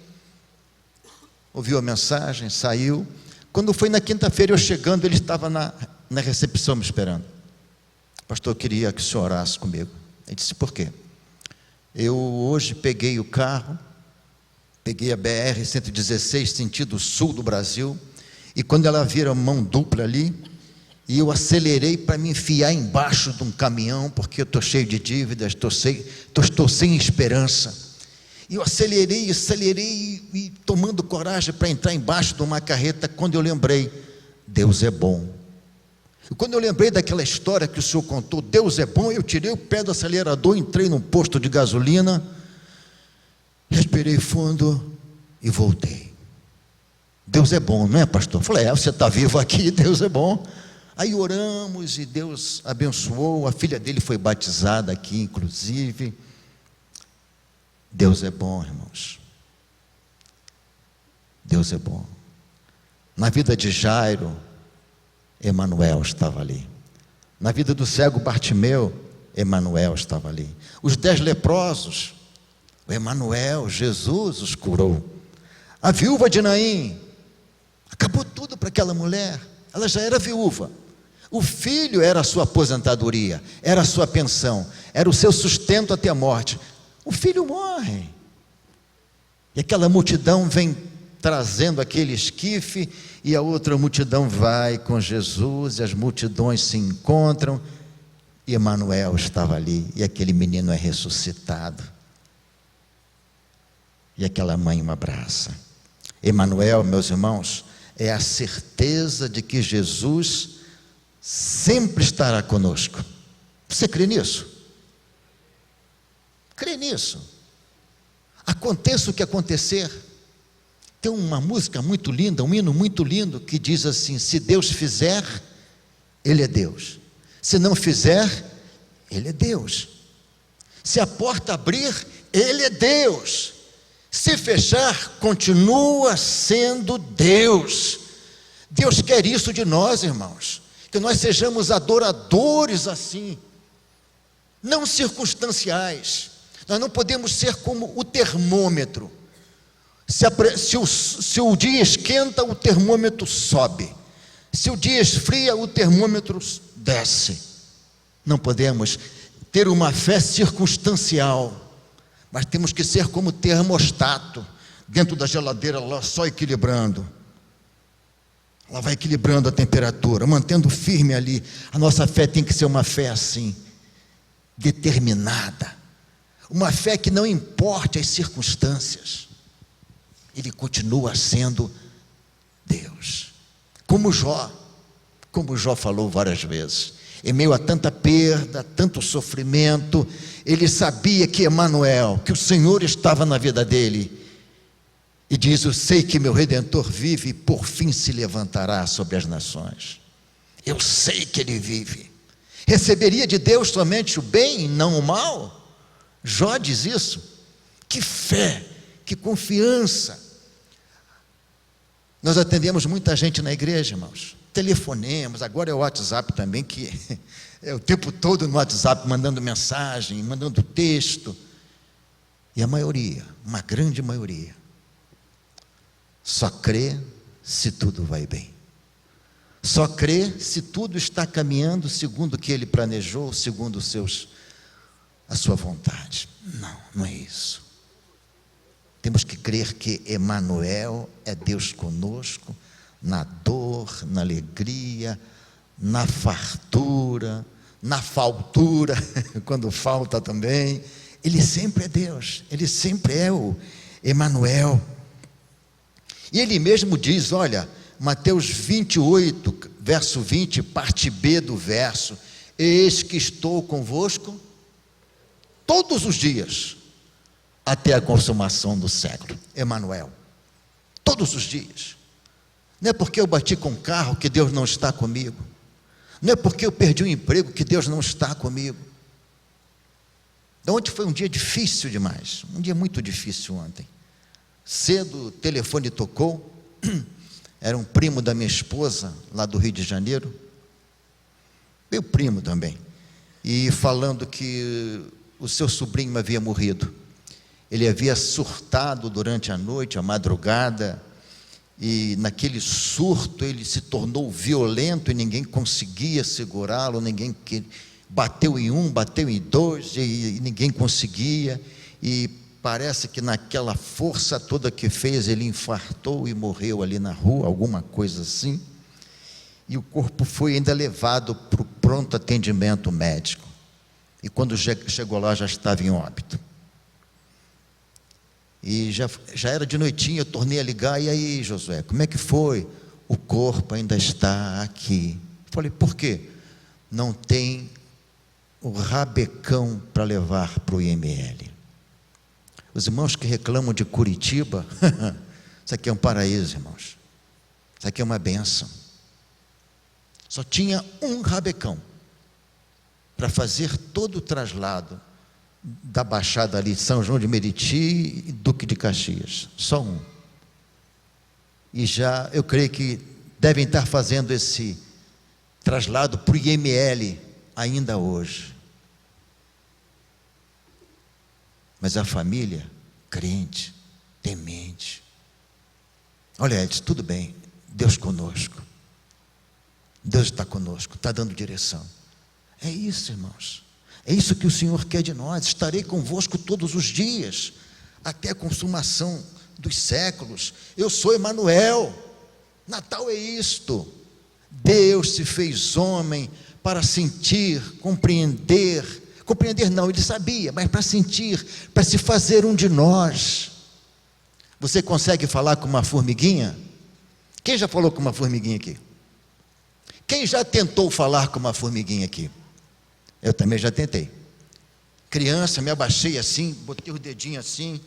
ouviu a mensagem, saiu. Quando foi na quinta-feira, eu chegando, ele estava na recepção me esperando. Pastor, eu queria que o senhor orasse comigo. Ele disse: por quê? Eu hoje peguei o carro, peguei a BR-116, sentido sul do Brasil, e quando ela vira mão dupla ali, e eu acelerei para me enfiar embaixo de um caminhão, porque eu estou cheio de dívidas, estou sem esperança. E eu acelerei e tomando coragem para entrar embaixo de uma carreta, quando eu lembrei: Deus é bom. E quando eu lembrei daquela história que o senhor contou, Deus é bom, eu tirei o pé do acelerador, entrei num posto de gasolina, respirei fundo e voltei. Deus é bom, não é, pastor? Eu falei: você está vivo aqui, Deus é bom. Aí oramos e Deus abençoou, a filha dele foi batizada aqui, inclusive. Deus é bom, irmãos. Deus é bom. Na vida de Jairo, Emanuel estava ali. Na vida do cego Bartimeu, Emanuel estava ali. Os 10 leprosos, o Emanuel, Jesus os curou. A viúva de Naim, acabou tudo para aquela mulher. Ela já era viúva. O filho era a sua aposentadoria, era a sua pensão, era o seu sustento até a morte. O filho morre. E aquela multidão vem trazendo aquele esquife, e a outra multidão vai com Jesus, e as multidões se encontram, e Emanuel estava ali, e aquele menino é ressuscitado. E aquela mãe o abraça. Emanuel, meus irmãos, é a certeza de que Jesus sempre estará conosco. Você crê nisso? Crê nisso. Aconteça o que acontecer. Tem uma música muito linda, um hino muito lindo, que diz assim: se Deus fizer, Ele é Deus. Se não fizer, Ele é Deus. Se a porta abrir, Ele é Deus. Se fechar, continua sendo Deus. Deus quer isso de nós, irmãos, que nós sejamos adoradores assim, não circunstanciais. Nós não podemos ser como o termômetro. Se o dia esquenta, o termômetro sobe. Se o dia esfria, o termômetro desce. Não podemos ter uma fé circunstancial, mas temos que ser como termostato, dentro da geladeira lá, só equilibrando. Ela vai equilibrando a temperatura, mantendo firme ali. A nossa fé tem que ser uma fé assim, determinada. Uma fé que não importe as circunstâncias, Ele continua sendo Deus. Como Jó falou várias vezes, em meio a tanta perda, tanto sofrimento, ele sabia que Emanuel, que o Senhor estava na vida dele, e diz: eu sei que meu Redentor vive e por fim se levantará sobre as nações. Eu sei que ele vive. Receberia de Deus somente o bem e não o mal? Jó diz isso. Que fé, que confiança. Nós atendemos muita gente na igreja, irmãos. Telefonemos, agora é o WhatsApp também, que é o tempo todo no WhatsApp, mandando mensagem, mandando texto. E a maioria, uma grande maioria, só crê se tudo vai bem. Só crê se tudo está caminhando segundo o que ele planejou, segundo a sua vontade. Não é isso. Temos que crer que Emanuel é Deus conosco, na dor, na alegria, na fartura, na faltura, quando falta também. Ele sempre é Deus, Ele sempre é o Emanuel. E Ele mesmo diz, olha, Mateus 28, verso 20, parte B do verso: eis que estou convosco todos os dias, até a consumação do século. Emanuel, todos os dias. Não é porque eu bati com o carro que Deus não está comigo. Não é porque eu perdi o emprego que Deus não está comigo. Ontem foi um dia difícil demais, um dia muito difícil ontem. Cedo o telefone tocou, era um primo da minha esposa, lá do Rio de Janeiro, meu primo também, e falando que o seu sobrinho havia morrido. Ele havia surtado durante a noite, a madrugada, e naquele surto ele se tornou violento e ninguém conseguia segurá-lo, ninguém bateu em um, bateu em dois e ninguém conseguia, e parece que naquela força toda que fez, ele infartou e morreu ali na rua, alguma coisa assim, e o corpo foi ainda levado para o pronto atendimento médico, e quando chegou lá já estava em óbito. E já era de noitinha, eu tornei a ligar: e aí, Josué, como é que foi? O corpo ainda está aqui. Falei: por quê? Não tem o rabecão para levar para o IML. Os irmãos que reclamam de Curitiba, isso aqui é um paraíso, irmãos. Isso aqui é uma bênção. Só tinha um rabecão para fazer todo o traslado da Baixada ali, São João de Meriti e Duque de Caxias, só um. E já, eu creio que devem estar fazendo esse traslado para o IML ainda hoje. Mas a família, crente, temente. Olha, Edson, tudo bem, Deus conosco. Deus está conosco, está dando direção. É isso, irmãos. É isso que o Senhor quer de nós. Estarei convosco todos os dias, até a consumação dos séculos. Eu sou Emanuel. Natal é isto. Deus se fez homem para sentir, compreender não, ele sabia, mas para sentir, para se fazer um de nós. Você consegue falar com uma formiguinha? Quem já falou com uma formiguinha aqui? Quem já tentou falar com uma formiguinha aqui? Eu também já tentei. Criança, me abaixei assim, botei o dedinho assim,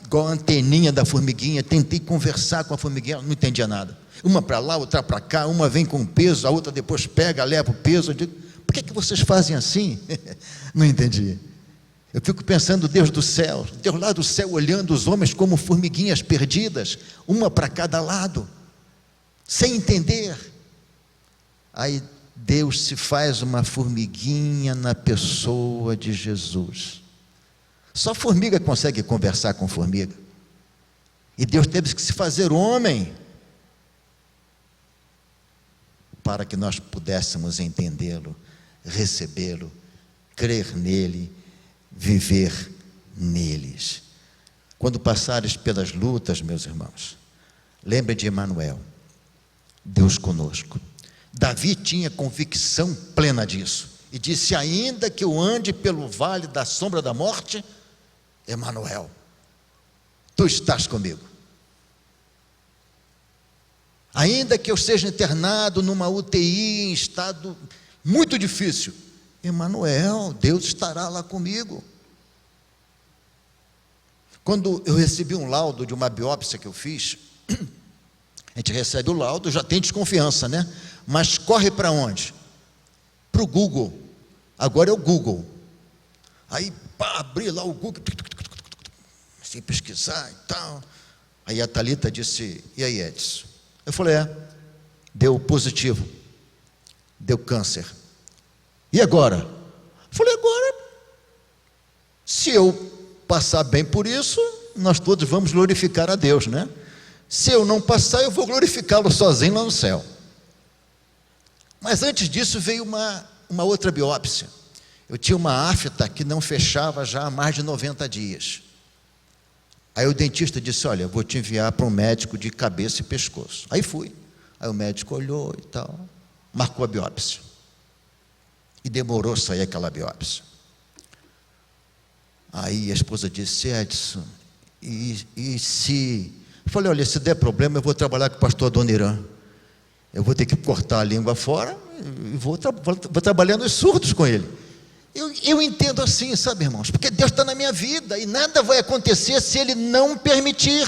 igual a anteninha da formiguinha, tentei conversar com a formiguinha, não entendia nada. Uma para lá, outra para cá, uma vem com peso, a outra depois pega, leva o peso. Eu digo, por que vocês fazem assim? Não entendi. Eu fico pensando, Deus do céu, Deus lá do céu olhando os homens como formiguinhas perdidas, uma para cada lado, sem entender. Aí Deus se faz uma formiguinha na pessoa de Jesus. Só formiga consegue conversar com formiga. E Deus teve que se fazer homem para que nós pudéssemos entendê-lo, recebê-lo, crer nele, viver neles. Quando passares pelas lutas, meus irmãos, lembre de Emanuel, Deus conosco. Davi tinha convicção plena disso e disse: ainda que eu ande pelo vale da sombra da morte, Emanuel, tu estás comigo. Ainda que eu seja internado numa UTI em estado muito difícil, Emanuel, Deus estará lá comigo. Quando eu recebi um laudo de uma biópsia que eu fiz, a gente recebe o laudo, já tem desconfiança, né? Mas corre para onde? Para o Google. Agora é o Google. Aí abri lá o Google, sem pesquisar e tal. Aí a Thalita disse: e aí, Edson? Eu falei: deu positivo, deu câncer. E agora? Eu falei: agora, se eu passar bem por isso, nós todos vamos glorificar a Deus, né? Se eu não passar, eu vou glorificá-lo sozinho lá no céu. Mas antes disso veio uma outra biópsia. Eu tinha uma afta que não fechava já há mais de 90 dias. Aí o dentista disse: olha, eu vou te enviar para um médico de cabeça e pescoço. Aí fui. Aí o médico olhou e tal, marcou a biópsia. E demorou a sair aquela biópsia. Aí a esposa disse: Edson, e se... Eu falei: olha, se der problema, eu vou trabalhar com o pastor Adoniran. Eu vou ter que cortar a língua fora e vou trabalhar nos surdos com ele. Eu entendo assim, sabe, irmãos? Porque Deus está na minha vida e nada vai acontecer se Ele não permitir.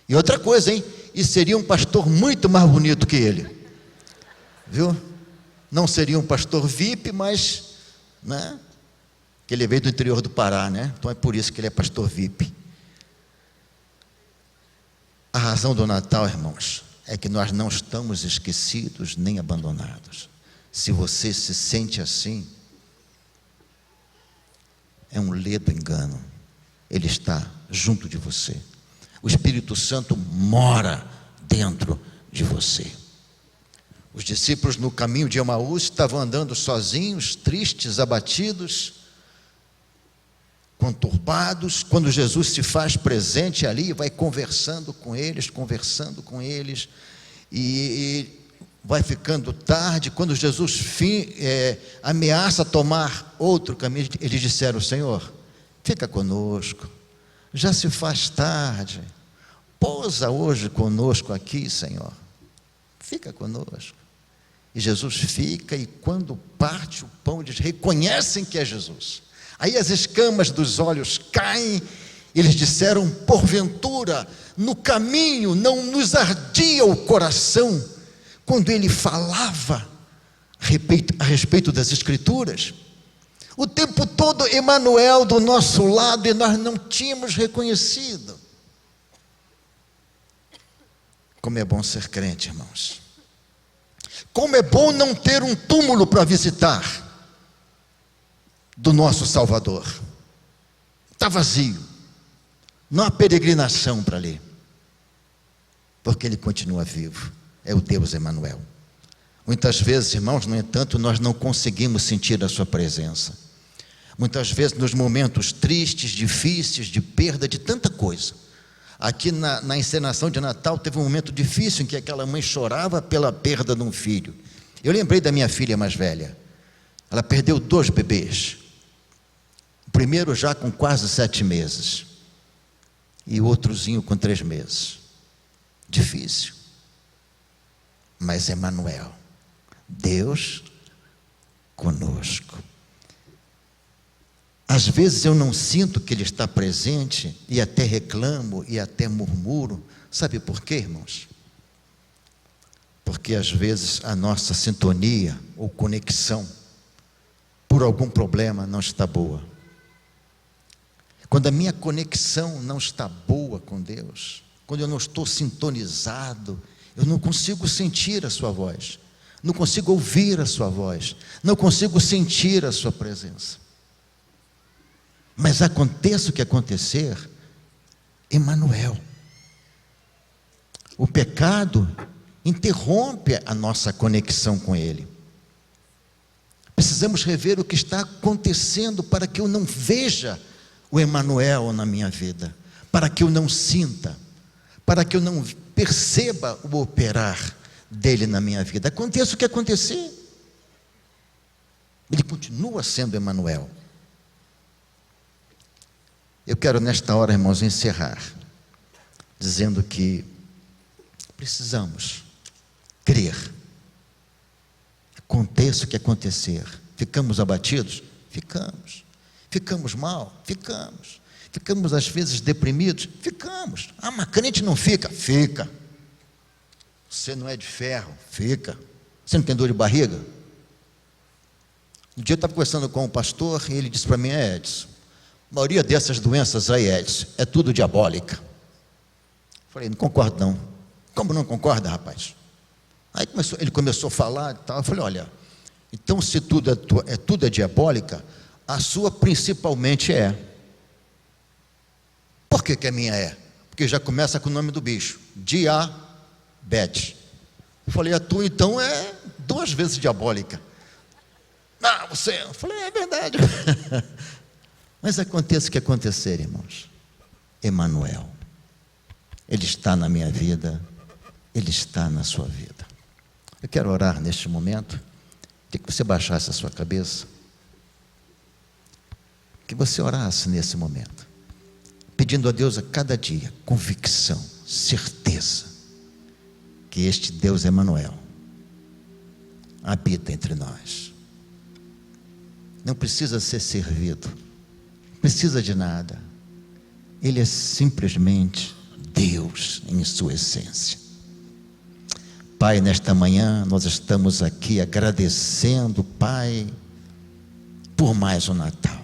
E outra coisa, hein? E seria um pastor muito mais bonito que ele. Viu? Não seria um pastor VIP, mas, né? Que ele veio do interior do Pará, né? Então é por isso que ele é pastor VIP. A razão do Natal, irmãos, é que nós não estamos esquecidos nem abandonados. Se você se sente assim, é um ledo engano. Ele está junto de você. O Espírito Santo mora dentro de você. Os discípulos no caminho de Emaús estavam andando sozinhos, tristes, abatidos, conturbados, quando Jesus se faz presente ali, vai conversando com eles, e vai ficando tarde. Quando Jesus ameaça tomar outro caminho, eles disseram: Senhor, fica conosco, já se faz tarde, pousa hoje conosco aqui, Senhor, fica conosco. E Jesus fica, e quando parte o pão, eles reconhecem que é Jesus. Aí as escamas dos olhos caem. Eles disseram: porventura, no caminho não nos ardia o coração quando ele falava a respeito das Escrituras? O tempo todo Emanuel do nosso lado, e nós não tínhamos reconhecido. Como é bom ser crente, irmãos. Como é bom não ter um túmulo para visitar do nosso Salvador. Está vazio. Não há peregrinação para ali, porque Ele continua vivo. É o Deus Emanuel. Muitas vezes, irmãos, no entanto, nós não conseguimos sentir a sua presença. Muitas vezes, nos momentos tristes, difíceis, de perda de tanta coisa. Aqui na encenação de Natal, teve um momento difícil em que aquela mãe chorava pela perda de um filho. Eu lembrei da minha filha mais velha. Ela perdeu 2 bebês. O primeiro já com quase 7 meses. E o outrozinho com 3 meses. Difícil. Mas Emanuel, Deus conosco. Às vezes eu não sinto que Ele está presente, e até reclamo, e até murmuro. Sabe por quê, irmãos? Porque às vezes a nossa sintonia ou conexão, por algum problema, não está boa. Quando a minha conexão não está boa com Deus, quando eu não estou sintonizado, eu não consigo sentir a sua voz, não consigo ouvir a sua voz, não consigo sentir a sua presença. Mas aconteça o que acontecer, Emanuel, o pecado interrompe a nossa conexão com Ele. Precisamos rever o que está acontecendo para que eu não veja o Emanuel na minha vida, para que eu não sinta, para que eu não perceba o operar dele na minha vida. Aconteça o que acontecer, Ele continua sendo Emanuel. Eu quero nesta hora, irmãos, encerrar dizendo que precisamos crer. Aconteça o que acontecer. Ficamos abatidos? Ficamos. Ficamos mal? Ficamos. Ficamos às vezes deprimidos? Ficamos. Ah, mas crente não fica? Fica. Você não é de ferro? Fica. Você não tem dor de barriga? Um dia eu estava conversando com um pastor e ele disse para mim: Edson, a maioria dessas doenças aí, Edson, é tudo diabólica. Falei: não concordo não. Como não concorda, rapaz? Aí ele começou a falar e tal. Eu falei: olha, então se tudo é diabólica, a sua principalmente é. Por que a minha é? Porque já começa com o nome do bicho, diabetes. Eu falei: a tua então é 2 vezes diabólica. Não, você. Eu falei: é verdade. Mas aconteça o que acontecer, irmãos, Emanuel, Ele está na minha vida, Ele está na sua vida. Eu quero orar neste momento, de que você baixasse a sua cabeça, que você orasse nesse momento, pedindo a Deus a cada dia convicção, certeza, que este Deus Emanuel habita entre nós. Não precisa ser servido, não precisa de nada. Ele é simplesmente Deus em sua essência. Pai, nesta manhã nós estamos aqui agradecendo, Pai, por mais um Natal.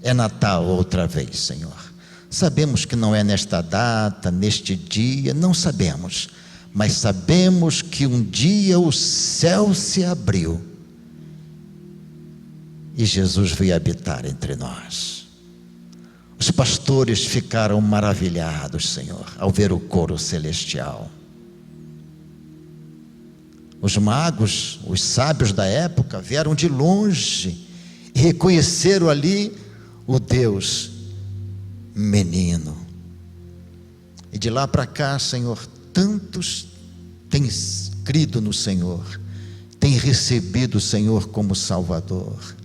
É Natal outra vez, Senhor. Sabemos que não é nesta data, neste dia, não sabemos, mas sabemos que um dia o céu se abriu e Jesus veio habitar entre nós. Os pastores ficaram maravilhados, Senhor, ao ver o coro celestial. Os magos, os sábios da época, vieram de longe e reconheceram ali o Deus menino. E de lá para cá, Senhor, tantos têm crido no Senhor, têm recebido o Senhor como Salvador,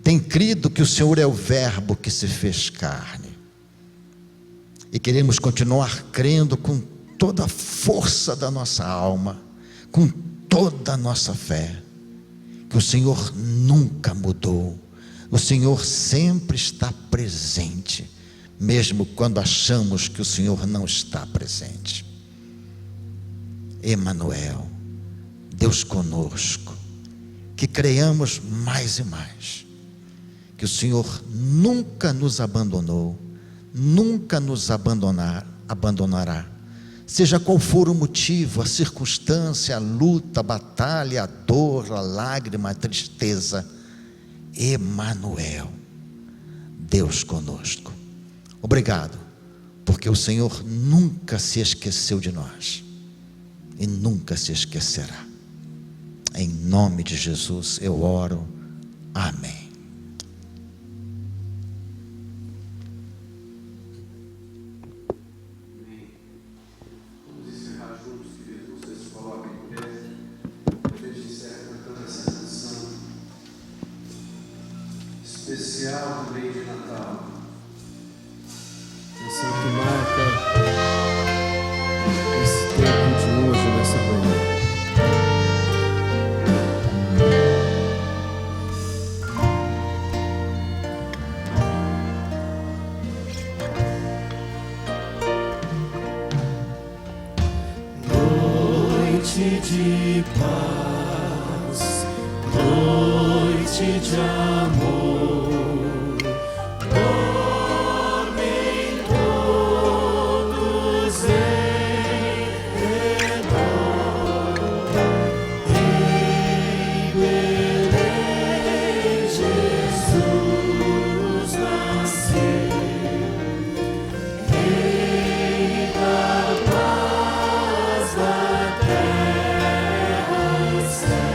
têm crido que o Senhor é o Verbo que se fez carne. E queremos continuar crendo com toda a força da nossa alma, com toda a nossa fé, que o Senhor nunca mudou, o Senhor sempre está presente, mesmo quando achamos que o Senhor não está presente. Emanuel, Deus conosco, que creiamos mais e mais, que o Senhor nunca nos abandonou, nunca nos abandonará, seja qual for o motivo, a circunstância, a luta, a batalha, a dor, a lágrima, a tristeza. Emanuel, Deus conosco. Obrigado, porque o Senhor nunca se esqueceu de nós e nunca se esquecerá. Em nome de Jesus eu oro. Amém. Especial também de Natal. Canção que marca esse noite de paz, noite de amor. Dormem todos em redor. Em Belém Jesus nasceu. Rei da paz da terra e céu.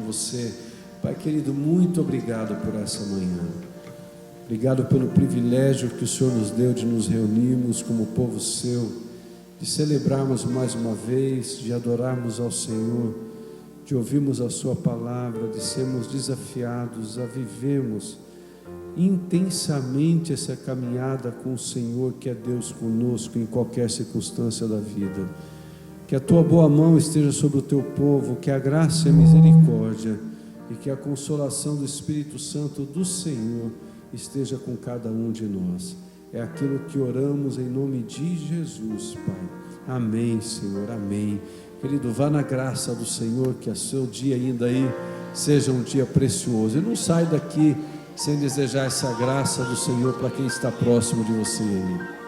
Nosso Pai querido, muito obrigado por essa manhã. Obrigado pelo privilégio que o Senhor nos deu de nos reunirmos como povo seu, de celebrarmos mais uma vez, de adorarmos ao Senhor, de ouvirmos a sua palavra, de sermos desafiados a vivermos intensamente essa caminhada com o Senhor, que é Deus conosco em qualquer circunstância da vida. Que a tua boa mão esteja sobre o teu povo, que a graça e a misericórdia e que a consolação do Espírito Santo do Senhor esteja com cada um de nós. É aquilo que oramos em nome de Jesus, Pai. Amém, Senhor, amém. Querido, vá na graça do Senhor, que o seu dia ainda aí seja um dia precioso. E não sai daqui sem desejar essa graça do Senhor para quem está próximo de você aí.